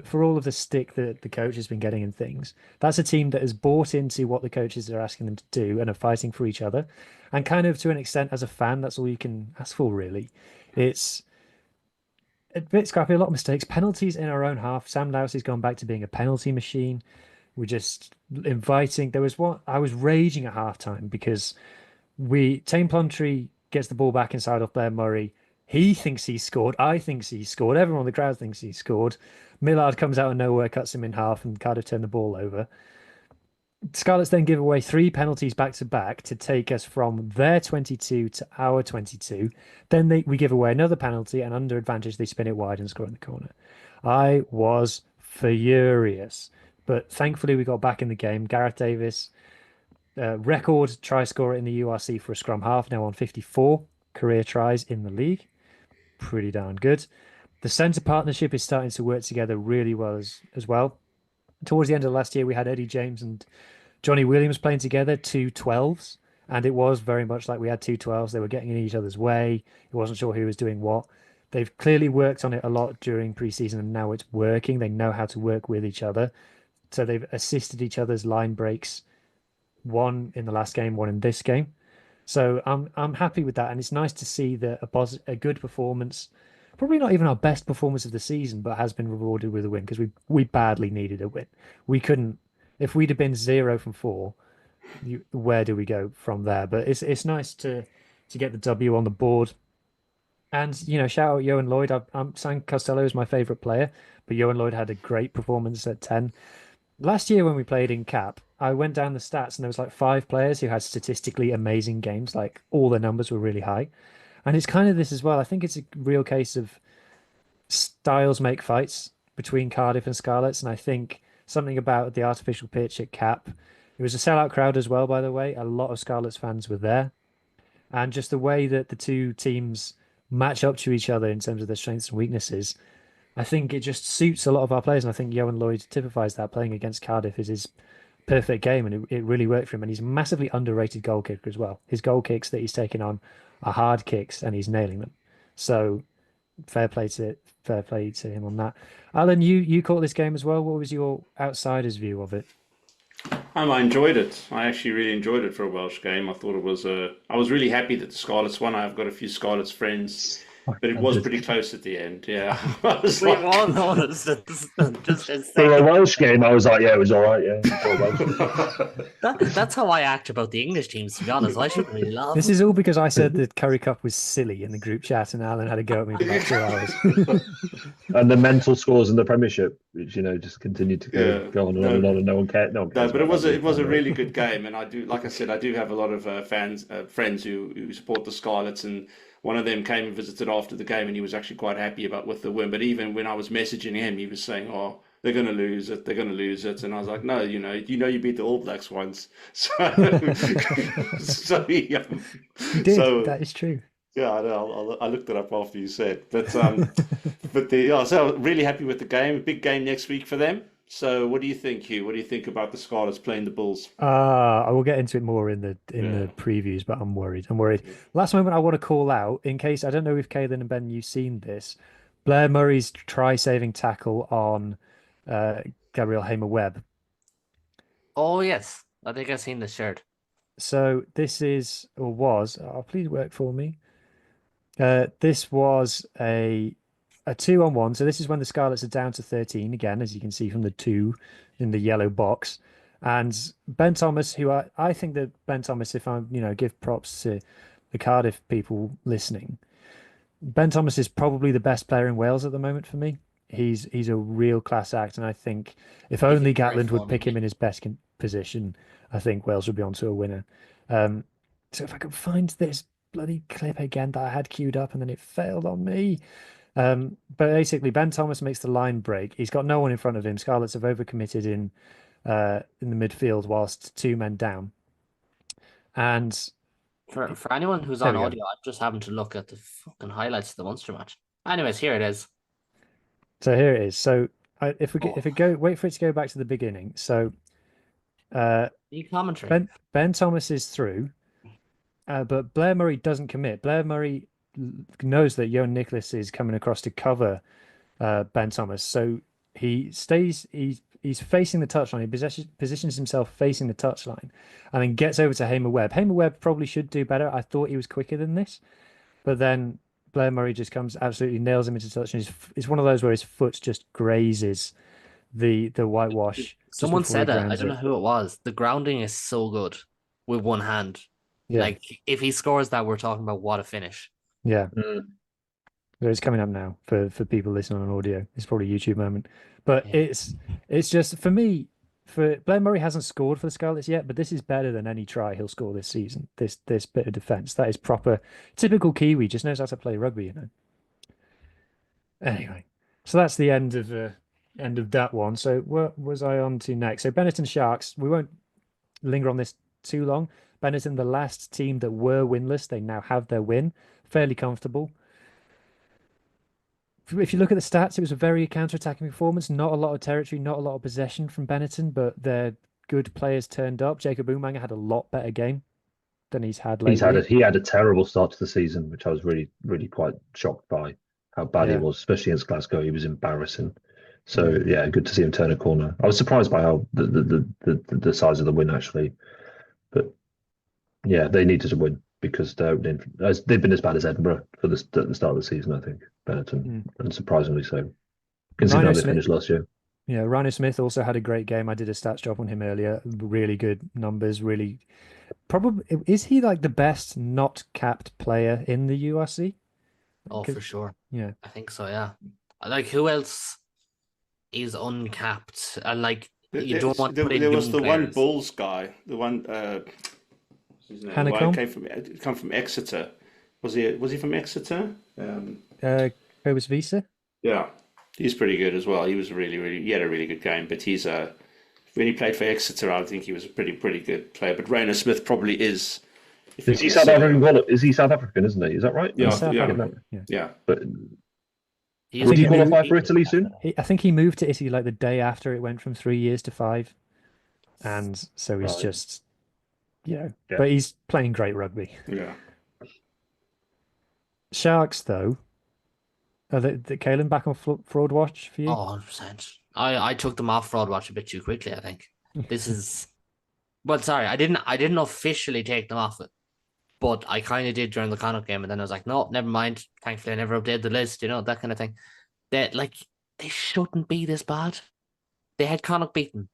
for all of the stick that the coach has been getting and things, that's a team that has bought into what the coaches are asking them to do and are fighting for each other, and kind of to an extent as a fan, that's all you can ask for really. It's a bit scrappy, a lot of mistakes, penalties in our own half. Sam Lousey's gone back to being a penalty machine. We're just inviting. There was one I was raging at halftime because Tame Plumtree gets the ball back inside off Blair Murray. He thinks he's scored. I think he's scored. Everyone in the crowd thinks he's scored. Millard comes out of nowhere, cuts him in half, and Cardiff turn the ball over. Scarlets then give away 3 penalties back to back to take us from their 22 to our 22. Then we give away another penalty, and under advantage, they spin it wide and score in the corner. I was furious, but thankfully we got back in the game. Gareth Davis, record try scorer in the URC for a scrum half, now on 54 career tries in the league. Pretty darn good. The centre partnership is starting to work together really well as well. Towards the end of last year, we had Eddie James and Johnny Williams playing together, 2 12s, and it was very much like we had 2 12s. They were getting in each other's way. He wasn't sure who was doing what. They've clearly worked on it a lot during pre-season, and now it's working. They know how to work with each other. So they've assisted each other's line breaks, one in the last game, one in this game. So I'm happy with that, and it's nice to see that a good performance, probably not even our best performance of the season, but has been rewarded with a win, because we badly needed a win. We couldn't, if we'd have been 0 from 4, where do we go from there? But it's nice to get the W on the board. And, shout out Johan Lloyd. Sam Costello is my favourite player, but Johan Lloyd had a great performance at 10. Last year when we played in Cap, I went down the stats and there was like 5 players who had statistically amazing games. Like, all the numbers were really high. And it's kind of this as well. I think it's a real case of styles make fights between Cardiff and Scarlets. And I think something about the artificial pitch at Cap. It was a sellout crowd as well, by the way. A lot of Scarlets fans were there. And just the way that the two teams match up to each other in terms of their strengths and weaknesses, I think it just suits a lot of our players. And I think Johan Lloyd typifies that. Playing against Cardiff is his perfect game, and it really worked for him. And he's a massively underrated goal kicker as well. His goal kicks that he's taking on are hard kicks, and he's nailing them. So fair play to him on that. Alan, you caught this game as well. What was your outsider's view of it? I enjoyed it. I actually really enjoyed it for a Welsh game. I thought it was. I was really happy that the Scarlets won. I've got a few Scarlets friends but it was pretty close at the end. Yeah, I was We like, all know this. Just a For a second. Welsh game, I was like, yeah, it was all right. Yeah, for a Welsh. That's how I act about the English teams, to be honest. I shouldn't really laugh. This is all because I said the Curry Cup was silly in the group chat, and Alan had a go at me for about 2 hours. And the mental scores in the Premiership, which just continued to go on and on and on, and no one cared. No, one cares but it about was that. a really good game, and I do, like I said, I do have a lot of friends who support the Scarlets, and one of them came and visited after the game, and he was actually quite happy with the win. But even when I was messaging him, he was saying, "Oh, they're going to lose it. They're going to lose it." And I was like, "No, you beat the All Blacks once." So, You did. That is true. Yeah, I know. I looked it up after you said, but so really happy with the game. Big game next week for them. So, what do you think, Hugh? What do you think about the Scarlets playing the Bulls? I will get into it more in the previews, but I'm worried. Last moment I want to call out, in case I don't know if Caolan and Ben you've seen this, Blair Murray's try-saving tackle on Gabriel Hamer-Webb. Oh yes, I think I've seen this shirt. So this is or was. Oh, please work for me. This was a 2-on-1. So this is when the Scarlets are down to 13 again, as you can see from the 2 in the yellow box. And Ben Thomas, who I think that Ben Thomas, if I'm give props to the Cardiff people listening, Ben Thomas is probably the best player in Wales at the moment for me. He's a real class act, and I think if only Gatland would pick him in his best position, I think Wales would be onto a winner. So if I could find this bloody clip again that I had queued up and then it failed on me. But basically, Ben Thomas makes the line break. He's got no one in front of him. Scarlets have overcommitted in the midfield whilst 2 men down. And for anyone who's on audio, I'm just having to look at the fucking highlights of the Munster match. Anyways, here it is. So here it is. So if we go, wait for it to go back to the beginning. So commentary. Ben Thomas is through, but Blair Murray doesn't commit. Blair Murray knows that Johan Nicholas is coming across to cover Ben Thomas, so he stays. He's facing the touchline. He positions himself facing the touchline, and then gets over to Hamer-Webb. Hamer-Webb probably should do better. I thought he was quicker than this, but then Blair Murray just comes, absolutely nails him into touch, and it's one of those where his foot just grazes the whitewash. Someone said it. I don't know who it was. The grounding is so good with one hand. Yeah. Like if he scores that, we're talking about what a finish. Yeah. So it's coming up now for people listening on audio. It's probably a YouTube moment, but it's just for me. For Blair Murray hasn't scored for the Scarlets yet, but this is better than any try he'll score this season. This bit of defense that is proper, typical Kiwi. Just knows how to play rugby, Anyway, so that's the end of that one. So what was I on to next? So Benetton Sharks. We won't linger on this too long. Benetton, the last team that were winless, they now have their win, fairly comfortable. If you look at the stats, it was a very counter-attacking performance. Not a lot of territory, not a lot of possession from Benetton, but their good players turned up. Jacob Umaga had a lot better game than he's had lately. He had a terrible start to the season, which I was really, really quite shocked by how bad he was, especially against Glasgow. He was embarrassing. So yeah, good to see him turn a corner. I was surprised by how the size of the win actually, but yeah, they needed to win because they've been as bad as Edinburgh at the start of the season. I think Benetton, and surprisingly so, considering how they finished last year. Yeah, Rhino Smith also had a great game. I did a stats drop on him earlier. Really good numbers. Really, probably is he like the best not capped player in the URC? Oh, for sure. Yeah, I think so. Yeah, like who else is uncapped? And like you don't want to put in there was the players. one Bulls guy, the one come from Exeter. Was he from Exeter? Cobus Visa. Yeah, he's pretty good as well. He was he had a really good game. But when he played for Exeter, I think he was a pretty good player. But Rayner Smith probably is. Is he South African? Is he South African? Isn't he? Is that right? Yeah. But would he qualify for Italy soon? I think he moved to Italy like the day after it went from 3 years to 5, and so he's just. But he's playing great rugby. Yeah. Sharks, though, are the Caolan back on fraud watch for you? Oh, 100%. I took them off fraud watch a bit too quickly. I think this is. Well, sorry, I didn't officially take them off it, But I kind of did during the Connacht game, and then I was like, no, never mind. Thankfully, I never updated the list, that kind of thing. They shouldn't be this bad. They had Connacht beaten.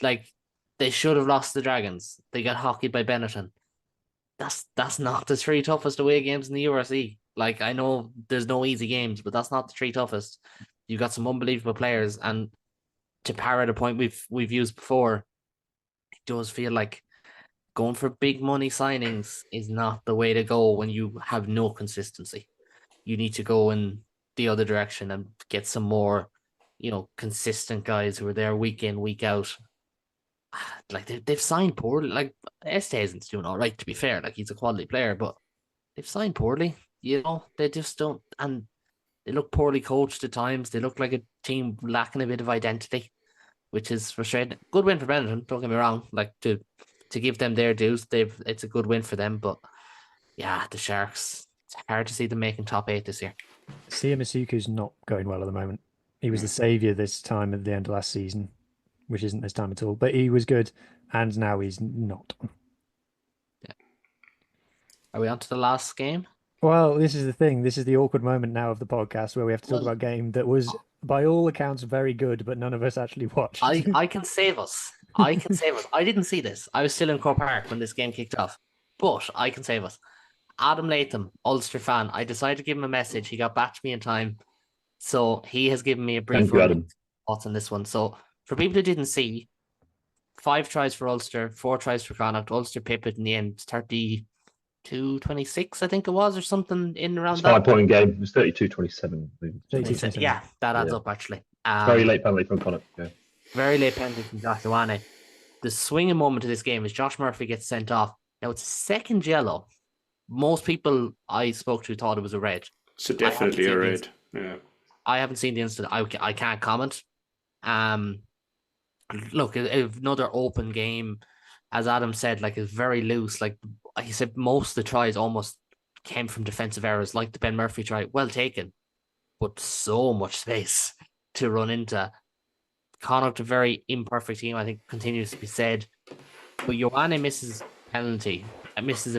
They should have lost the Dragons. They got hockeyed by Benetton. That's not the three toughest away games in the URC. I know there's no easy games, but that's not the three toughest. You got some unbelievable players, and to parrot a point we've used before, it does feel like going for big money signings is not the way to go when you have no consistency. You need to go in the other direction and get some more, consistent guys who are there week in, week out. They've signed poorly. Estezen's doing all right, to be fair. He's a quality player, but they've signed poorly. They just don't, and they look poorly coached at times. They look like a team lacking a bit of identity, which is frustrating. Good win for Benetton, don't get me wrong. To give them their dues, it's a good win for them. But yeah, the Sharks, it's hard to see them making top 8 this year. Sia Masuku's not going well at the moment. He was the saviour this time at the end of last season, which isn't this time at all. But he was good, and now he's not. Yeah. Are we on to the last game? Well, this is the thing. This is the awkward moment now of the podcast where we have to talk about a game that was, by all accounts, very good, but none of us actually watched. I can save us. I can save us. I didn't see this. I was still in Croke Park when this game kicked off, but I can save us. Adam Latham, Ulster fan. I decided to give him a message. He got back to me in time, so he has given me a brief thoughts on this one. So for people who didn't see, 5 tries for Ulster, 4 tries for Connacht. Ulster pipped it in the end, 32-26, I think it was, or something in around that. 5-point game. It was 32-27. Yeah, that adds up actually. Very late penalty from Connacht. Yeah. Very late penalty from Caolan. The swinging moment of this game is Josh Murphy gets sent off. Now it's second yellow. Most people I spoke to thought it was a red. So definitely a red. Yeah. I haven't seen the incident. I can't comment. Look, another open game, as Adam said, it's very loose. He said, most of the tries almost came from defensive errors, like the Ben Murphy try. Well taken, but so much space to run into. Connacht, a very imperfect team, I think, continues to be said. But Ioane misses a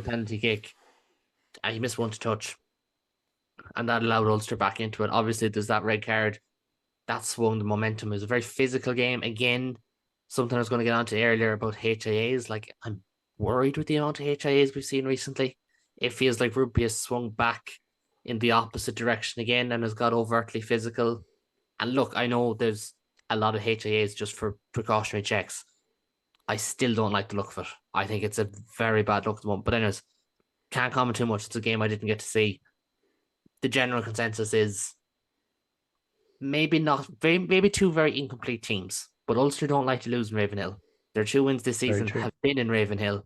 penalty kick, and he missed one to touch. And that allowed Ulster back into it. Obviously, there's that red card. That swung the momentum. It was a very physical game. Again, something I was going to get onto earlier about HIAs. I'm worried with the amount of HIAs we've seen recently. It feels like rugby has swung back in the opposite direction again and has got overtly physical. And look, I know there's a lot of HIAs just for precautionary checks. I still don't like the look of it. I think it's a very bad look at the moment. But anyways, can't comment too much. It's a game I didn't get to see. The general consensus is maybe 2 very incomplete teams. But Ulster don't like to lose in Ravenhill. Their 2 wins this season have been in Ravenhill.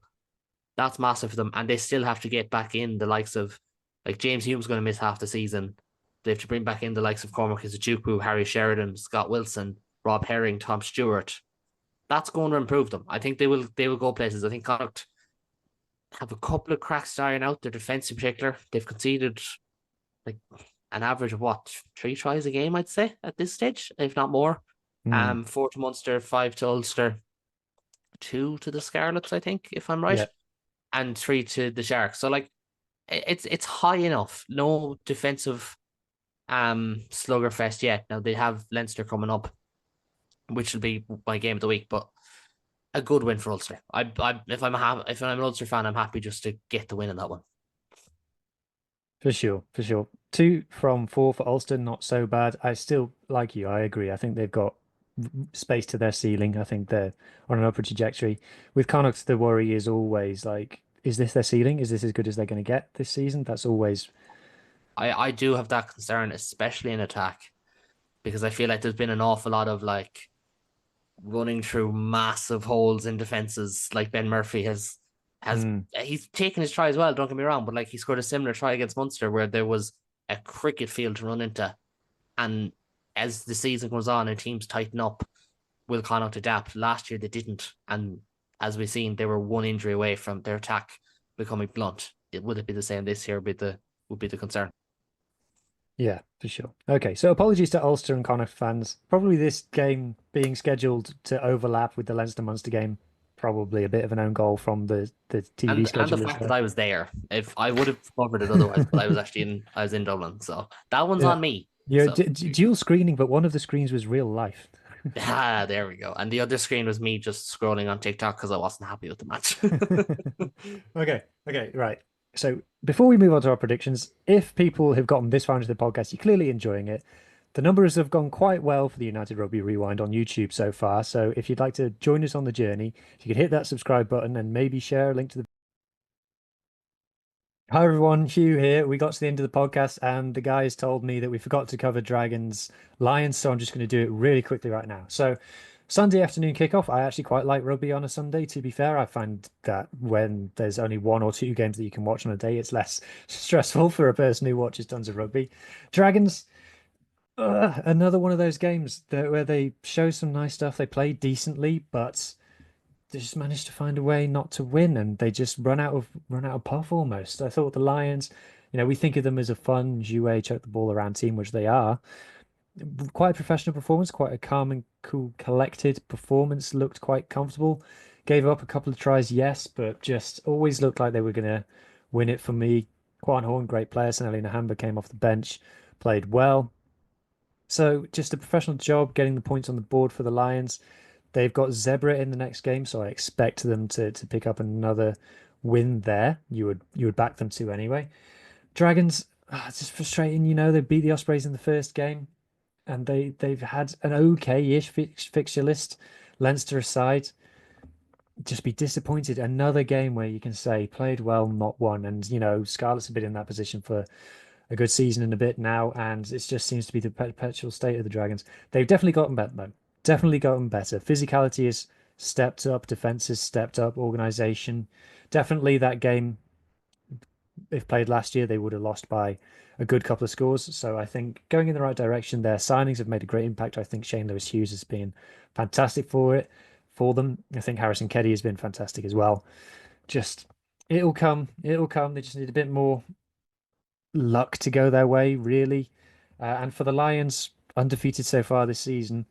That's massive for them. And they still have to get back in the likes of, James Hume's going to miss half the season. They have to bring back in the likes of Cormac Izuchukwu, Harry Sheridan, Scott Wilson, Rob Herring, Tom Stewart. That's going to improve them. I think they will go places. I think Connacht have a couple of cracks to iron out. Their defence in particular. They've conceded an average of 3 tries a game, I'd say, at this stage, if not more. 4 to Munster, 5 to Ulster, 2 to the Scarlets, I think, if I'm right, and 3 to the Sharks. So it's high enough. No defensive sluggerfest yet. Now they have Leinster coming up, which will be my game of the week, but a good win for Ulster. If I'm an Ulster fan, I'm happy just to get the win in that one. For sure. 2 from 4 for Ulster, not so bad. I still, like you, I agree. I think they've got space to their ceiling. I think they're on an upward trajectory. With Connacht, the worry is always is this their ceiling? Is this as good as they're going to get this season? That's always... I do have that concern, especially in attack, because I feel like there's been an awful lot of running through massive holes in defenses. Ben Murphy has he's taken his try as well, don't get me wrong, but he scored a similar try against Munster where there was a cricket field to run into. And as the season goes on and teams tighten up, will Connacht adapt? Last year they didn't, and as we've seen, they were 1 injury away from their attack becoming blunt. Would it be the same this year? Would be the concern. Yeah, for sure. Okay, so apologies to Ulster and Connacht fans. Probably this game being scheduled to overlap with the Leinster-Munster game probably a bit of an own goal from the TV and schedule. the fact that I was there. If I would have covered it otherwise, but I was in Dublin, so that one's on me. Yeah, So dual screening, but one of the screens was real life. there we go. And the other screen was me just scrolling on TikTok because I wasn't happy with the match. Okay, right. So before we move on to our predictions, if people have gotten this far into the podcast, you're clearly enjoying it. The numbers have gone quite well for the United Rugby Rewind on YouTube so far. So if you'd like to join us on the journey, if you could hit that subscribe button and maybe share a link to the. Hi everyone, Hugh here. We got to the end of the podcast and the guys told me that we forgot to cover Dragons Lions, so I'm just going to do it really quickly right now. So Sunday afternoon kickoff. I actually quite like rugby on a Sunday, to be fair. I find that when there's only 1 or 2 games that you can watch on a day, it's less stressful for a person who watches tons of rugby. Dragons, another one of those games where they show some nice stuff. They play decently, but they just managed to find a way not to win, and they just run out of puff almost. I thought the Lions, we think of them as a fun, jouet, chuck the ball around team, which they are. Quite a professional performance, quite a calm and cool, collected performance. Looked quite comfortable. Gave up a couple of tries, yes, but just always looked like they were going to win it for me. Quan Horn, great player. Sanelli Nahamba came off the bench, played well. So just a professional job getting the points on the board for the Lions. They've got Zebre in the next game, so I expect them to pick up another win there. You would back them to anyway. Dragons, it's just frustrating. They beat the Ospreys in the first game, and they've had an okay-ish fixture list. Leinster aside, just be disappointed. Another game where you can say played well, not won, and Scarlets have been in that position for a good season and a bit now, and it just seems to be the perpetual state of the Dragons. They've definitely gotten better though. Definitely gotten better. Physicality has stepped up. Defense has stepped up. Organization. Definitely that game, if played last year, they would have lost by a good couple of scores. So I think going in the right direction. Their signings have made a great impact. I think Shane Lewis-Hughes has been fantastic for them. I think Harrison Keddy has been fantastic as well. Just it'll come. It'll come. They just need a bit more luck to go their way, really. And for the Lions, undefeated so far this season.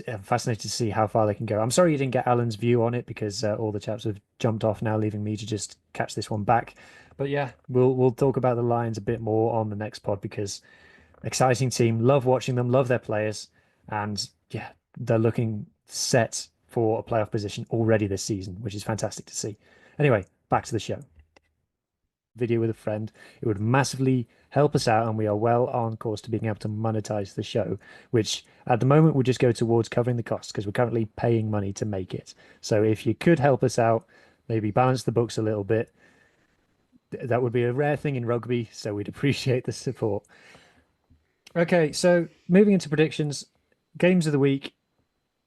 I'm fascinated to see how far they can go. I'm sorry you didn't get Alan's view on it because all the chaps have jumped off now, leaving me to just catch this one back. But yeah, we'll talk about the Lions a bit more on the next pod because exciting team, love watching them, love their players, and yeah, they're looking set for a playoff position already this season, which is fantastic to see. Anyway, back to the show. Video with a friend, it would massively help us out, and we are well on course to being able to monetize the show, which at the moment will just go towards covering the costs because we're currently paying money to make it. So if you could help us out, maybe balance the books a little bit, that would be a rare thing in rugby, so we'd appreciate the support. Okay, so moving into predictions, games of the week.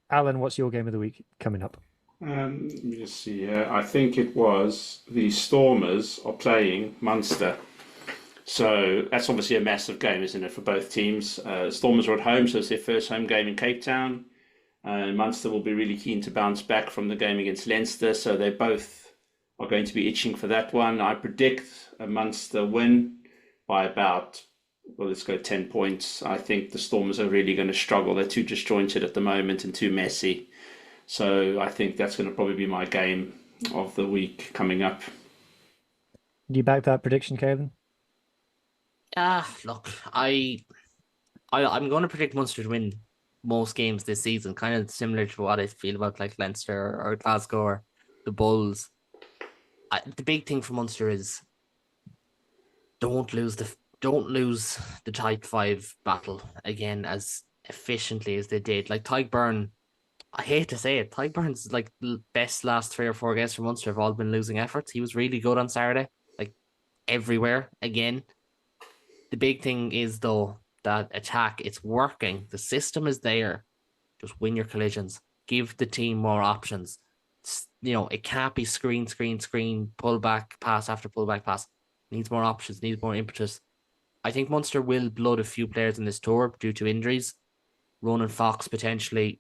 Alan, what's your game of the week coming up? Let me just see here. I think it was the Stormers are playing Munster. So that's obviously a massive game, isn't it, for both teams? Stormers are at home, so it's their first home game in Cape Town. And Munster will be really keen to bounce back from the game against Leinster, so they both are going to be itching for that one. I predict a Munster win by about, well, let's go 10 points. I think the Stormers are really going to struggle. They're too disjointed at the moment and too messy. So I think that's going to probably be my game of the week coming up. Do you back that prediction, Caolan? Look, I'm going to predict Munster to win most games this season, kind of similar to what I feel about like Leinster or Glasgow or the Bulls. The big thing for Munster is don't lose the type 5 battle again as efficiently as they did. Like Tadhg, I hate to say it, Tadhg's like the best last 3 or 4 games for Munster have all been losing efforts. He was really good on Saturday, like everywhere again. The big thing is though that attack, it's working. The system is there. Just win your collisions. Give the team more options. It can't be screen, pull back pass after pull back pass. Needs more options, needs more impetus. I think Munster will blood a few players in this tour due to injuries. Ronan Fox potentially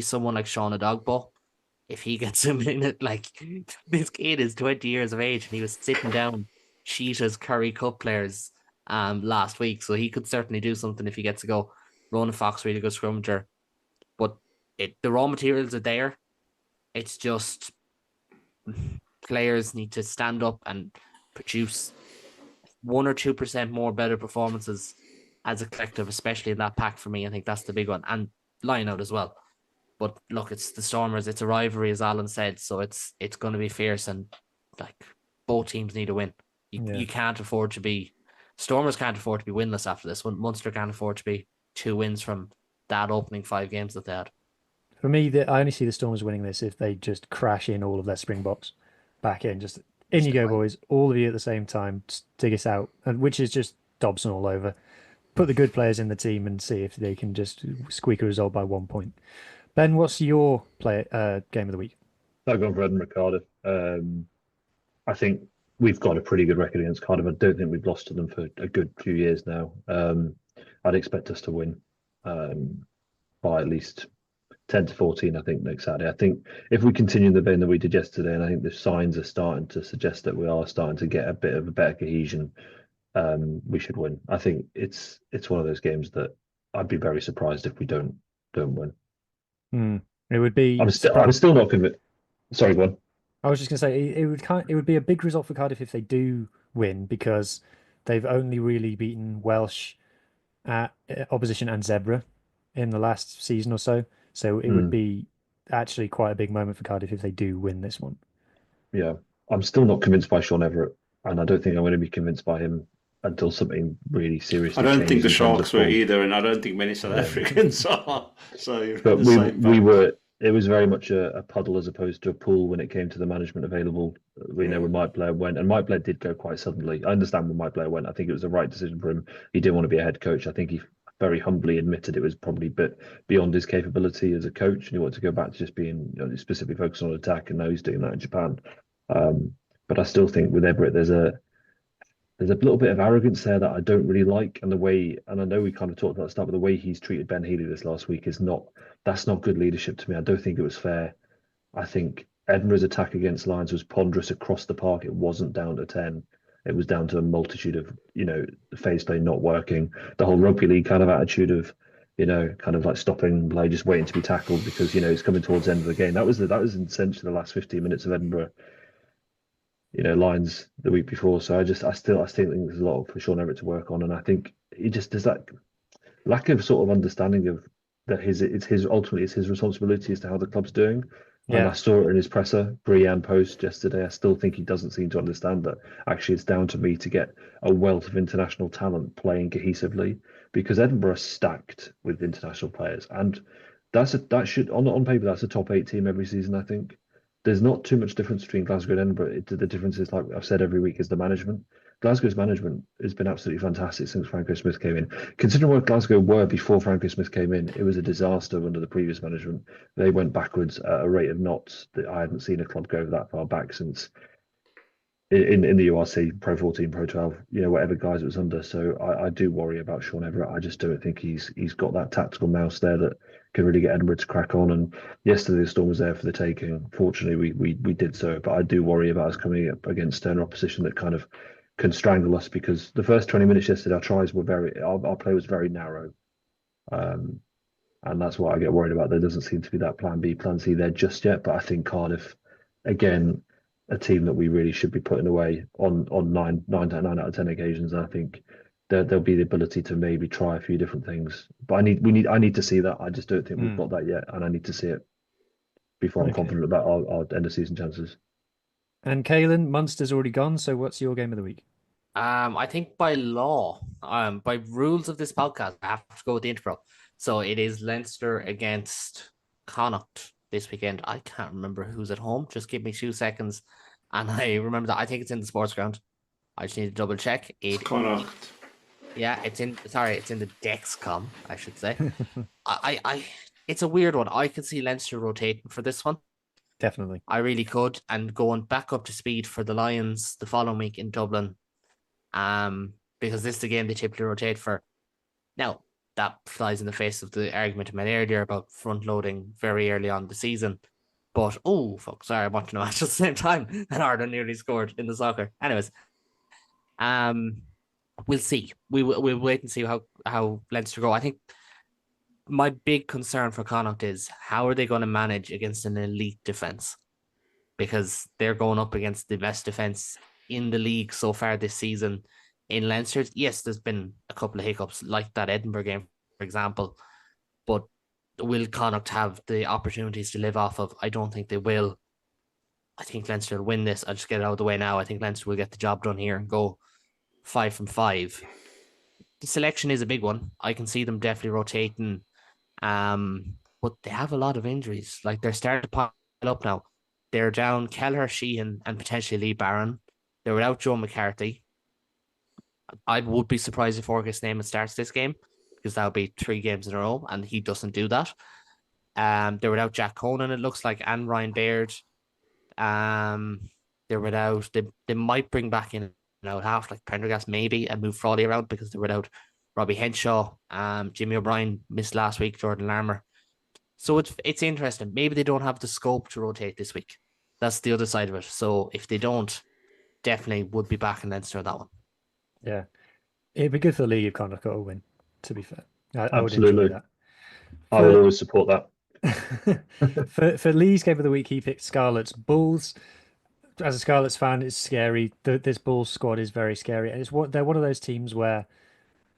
someone like Sean Adogbo. If he gets him in it, like this kid is 20 years of age and he was sitting down Sheeta's Curry Cup players last week, so he could certainly do something if he gets to go. Ronan Fox, really good scrummager, but the raw materials are there. It's just players need to stand up and produce 1 or 2% more better performances as a collective, especially in that pack for me. I think that's the big one. And line out as well. But look, it's the Stormers, it's a rivalry, as Alan said, so it's going to be fierce, and like both teams need a win. You can't afford to be Stormers can't afford to be winless after this one. Munster can't afford to be 2 wins from that opening 5 games that they had. For me, I only see the Stormers winning this if they just crash in all of their Springboks back in. Just in you go, boys, all of you at the same time, just dig us out, and which is just Dobson all over. Put the good players in the team and see if they can just squeak a result by 1 point. Ben, what's your game of the week? I've gone for Edinburgh Cardiff. I think we've got a pretty good record against Cardiff. I don't think we've lost to them for a good few years now. I'd expect us to win by at least 10-14, I think, next Saturday. I think if we continue in the vein that we did yesterday, and I think the signs are starting to suggest that we are starting to get a bit of a better cohesion, we should win. I think it's one of those games that I'd be very surprised if we don't win. It would be. I'm still not convinced. Sorry, go on. I was just going to say it would be a big result for Cardiff if they do win, because they've only really beaten Welsh at opposition and Zebre in the last season or so. So it would be actually quite a big moment for Cardiff if they do win this one. Yeah, I'm still not convinced by Sean Everett, and I don't think I'm going to be convinced by him until something really serious. I don't think the Sharks were either, and I don't think many South Africans are. So, but we were. It was very much a puddle as opposed to a pool when it came to the management available. We know when Mike Blair went, and Mike Blair did go quite suddenly. I understand when Mike Blair went. I think it was the right decision for him. He didn't want to be a head coach. I think he very humbly admitted it was probably a bit beyond his capability as a coach, and he wanted to go back to just being specifically focused on attack. And now he's doing that in Japan. But I still think with Everett, there's a little bit of arrogance there that I don't really like, and I know we kind of talked about stuff, but the way he's treated Ben Healy this last week that's not good leadership to me. I don't think it was fair. I think Edinburgh's attack against Lions was ponderous across the park. It wasn't down to 10. It was down to a multitude of, the phase play not working, the whole rugby league kind of attitude of, kind of like stopping play, just waiting to be tackled because, it's coming towards the end of the game. That was essentially the last 15 minutes of Edinburgh Lions the week before. So I still think there's a lot for Sean Everett to work on, and I think there's that lack of sort of understanding of that ultimately it's his responsibility as to how the club's doing. Yeah. And I saw it in his presser, pre-and post yesterday. I still think he doesn't seem to understand that actually it's down to me to get a wealth of international talent playing cohesively, because Edinburgh are stacked with international players, and that should on paper that's a top 8 team every season. I think there's not too much difference between Glasgow and Edinburgh. The difference is, like I've said every week, is the management. Glasgow's management has been absolutely fantastic since Franco Smith came in. Considering what Glasgow were before Franco Smith came in, it was a disaster under the previous management. They went backwards at a rate of knots that I hadn't seen a club go that far back since in the URC, Pro 14, Pro 12, whatever guys it was under. So I do worry about Sean Everett. I just don't think he's got that tactical mouse there that can really get Edinburgh to crack on. And yesterday the Storm was there for the taking. Fortunately, we did so, but I do worry about us coming up against sterner opposition that kind of can strangle us, because the first 20 minutes yesterday, our tries were our play was very narrow. And that's what I get worried about. There doesn't seem to be that plan B, plan C there just yet. But I think Cardiff, again, a team that we really should be putting away on 9 out of 10 occasions. And I think there'll be the ability to maybe try a few different things. But I need to see that. I just don't think we've got that yet, and I need to see it before I'm confident about our end of season chances. And Caolan, Munster's already gone, so what's your game of the week? I think by law, by rules of this podcast, I have to go with the Edinburgh. So it is Leinster against Connacht this weekend. I can't remember who's at home. Just give me 2 seconds, and I remember that. I think it's in the sports ground. I just need to double check. It's Connacht. Yeah, it's in the Dexcom, I should say. It's a weird one. I could see Leinster rotating for this one. Definitely. I really could, and going back up to speed for the Lions the following week in Dublin. Because this is the game they typically rotate for. Now, that flies in the face of the argument I made earlier about front loading very early on the season. But sorry, I'm watching a match at the same time, and Ireland nearly scored in the soccer. Anyways, we'll see. We'll wait and see how Leinster go. I think my big concern for Connacht is how are they going to manage against an elite defense? Because they're going up against the best defense in the league so far this season. In Leinster, yes, there's been a couple of hiccups like that Edinburgh game, for example, but will Connacht have the opportunities to live off of? I don't think they will. I think Leinster will win this. I'll just get it out of the way now. I think Leinster will get the job done here and go 5 from 5. The selection is a big one. I can see them definitely rotating, but they have a lot of injuries. Like, they're starting to pile up now. They're down Kelleher, Sheehan, and potentially Lee Barron. They're without Joe McCarthy. I would be surprised if Fergus Neyman starts this game, because that would be 3 games in a row, and he doesn't do that. They're without Jack Conan, it looks like, and Ryan Baird. They're without. They might bring back in and out half, like Prendergast maybe, and move Frawley around, because they're without Robbie Henshaw. Jimmy O'Brien missed last week. Jordan Larmer. So it's interesting. Maybe they don't have the scope to rotate this week. That's the other side of it. So if they don't, definitely would be back in Leinster on that one. Yeah, it'd be good for the league if Connacht got a win. To be fair, I would Absolutely. enjoy that. I will always support that. For Lee's game of the week, he picked Scarlets. Bulls. As a Scarlets fan, it's scary. This Bulls squad is very scary, and they're one of those teams where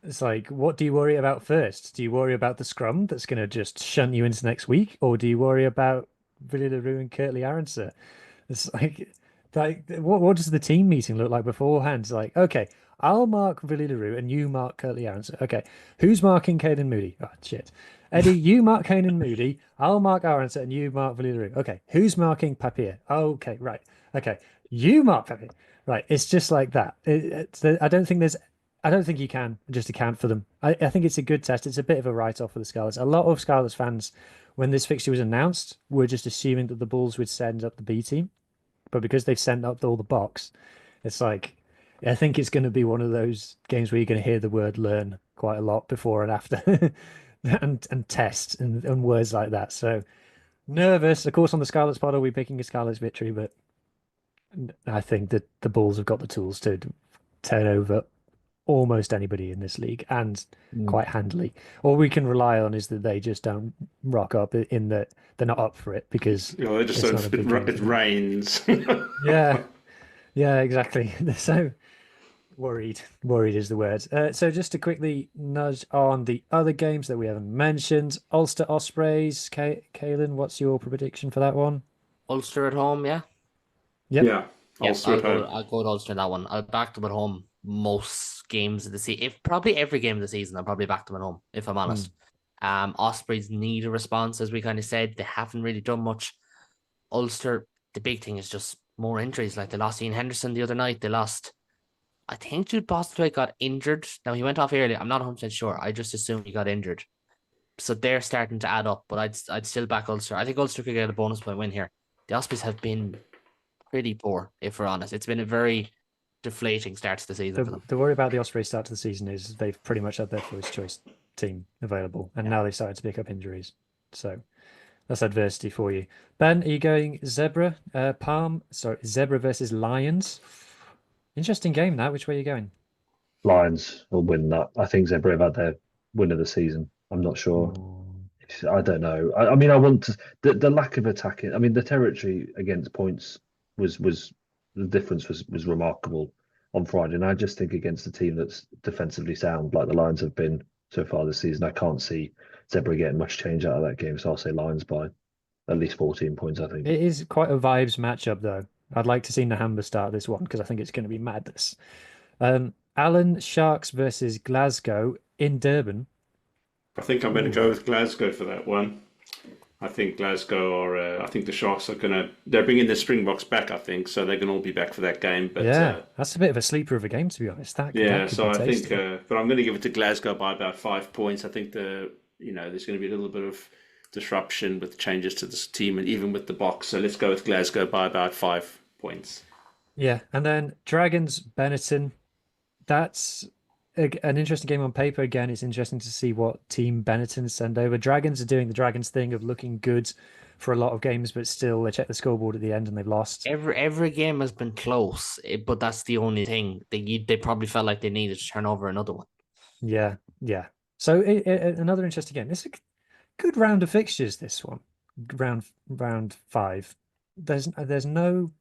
it's like, what do you worry about first? Do you worry about the scrum that's going to just shunt you into next week, or do you worry about Villiers LaRue and Kirtley Aronson? It's like what does the team meeting look like beforehand? It's like, okay, I'll mark Villiers LaRue and you mark Kirtley Aronson. Okay, who's marking Caden Moody? Oh shit, Eddie, you mark Caden Moody. I'll mark Aronson and you mark Villiers LaRue. Okay, who's marking Papier? Okay, right. Okay, you mark Papier. Right, it's just like that. I don't think you can just account for them. I think it's a good test. It's a bit of a write-off for the Scarlets. A lot of Scarlets fans, when this fixture was announced, were just assuming that the Bulls would send up the B team. But because they've sent up all the box, it's like, I think it's going to be one of those games where you're going to hear the word learn quite a lot before and after and test and words like that. So nervous. Of course, on the Scarlets pod, I'll be picking a Scarlets victory, but I think that the Bulls have got the tools to turn over almost anybody in this league, and quite handily. All we can rely on is that they just don't rock up, in that they're not up for it, because they just don't. It rains. yeah, exactly. So worried is the word. So just to quickly nudge on the other games that we haven't mentioned: Ulster Ospreys. Caolan, what's your prediction for that one? Ulster at home, yeah. Yep. Yeah, Ulster at home. I'll go with Ulster in that one. I'll back them at home most games of the season. If probably every game of the season, I'll probably back them at home, if I'm honest. Ospreys need a response, as we kind of said. They haven't really done much. Ulster, the big thing is just more injuries. Like, they lost Ian Henderson the other night. They lost, I think, Jude Bostwick got injured. Now, he went off early. I'm not 100% sure. I just assume he got injured. So they're starting to add up, but I'd still back Ulster. I think Ulster could get a bonus point win here. The Ospreys have been pretty poor, if we're honest. It's been a very deflating start to the season for them. The worry about the Ospreys start to the season is they've pretty much had their first choice team available, and now they've started to pick up injuries. So that's adversity for you. Ben, are you going Zebra? Zebra versus Lions. Interesting game, that. Which way are you going? Lions will win that. I think Zebre have had their win of the season. I'm not sure. I don't know. I mean, I want to the lack of attacking. I mean, the territory against points was the difference was remarkable on Friday, and I just think against a team that's defensively sound like the Lions have been so far this season, I can't see Zebre getting much change out of that game. So I'll say Lions by at least 14 points. I think it is quite a vibes matchup, though. I'd like to see Nahamba start this one, because I think it's going to be madness. Alan, Sharks versus Glasgow in Durban. I think I'm going to go with Glasgow for that one. I think Glasgow are. I think the Sharks are going to. They're bringing the Springboks back, I think, so they're going to all be back for that game. But yeah, that's a bit of a sleeper of a game, to be honest. So I think. But I'm going to give it to Glasgow by about 5 points. I think there's going to be a little bit of disruption with changes to this team and even with the box. So let's go with Glasgow by about 5 points. Yeah, and then Dragons Benetton. That's an interesting game on paper. Again, it's interesting to see what team Benetton send over. Dragons are doing the Dragons thing of looking good for a lot of games, but still they check the scoreboard at the end and they've lost. Every game has been close, but that's the only thing. They probably felt like they needed to turn over another one. Yeah. So another interesting game. good round of fixtures. This one, round 5. There's no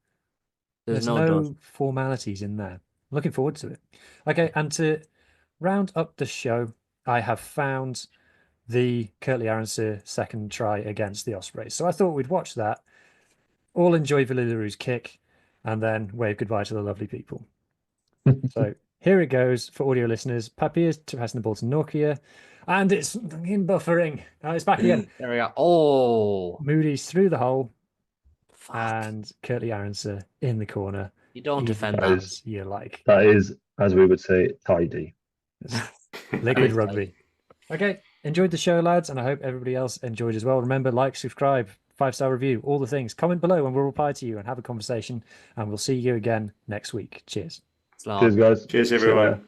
dust. formalities in there. Looking forward to it. Okay, and to round up the show, I have found the Curtly Arendse second try against the Ospreys. So I thought we'd watch that, all enjoy Valillaru's kick, and then wave goodbye to the lovely people. So here it goes for audio listeners. Papiers to passing the ball to Nokia, and it's in buffering. It's back again. There we go. Oh, Moody's through the hole, fuck. and Curtly Arendse in the corner. You don't defend that. that. Is- You like That is, as we would say, tidy. liquid rugby. Okay, enjoyed the show, lads, and I hope everybody else enjoyed as well. Remember, like, subscribe, 5-star review, all the things. Comment below and we'll reply to you and have a conversation, and we'll see you again next week. Cheers. It's long. Cheers, guys. Cheers, See you everyone. later.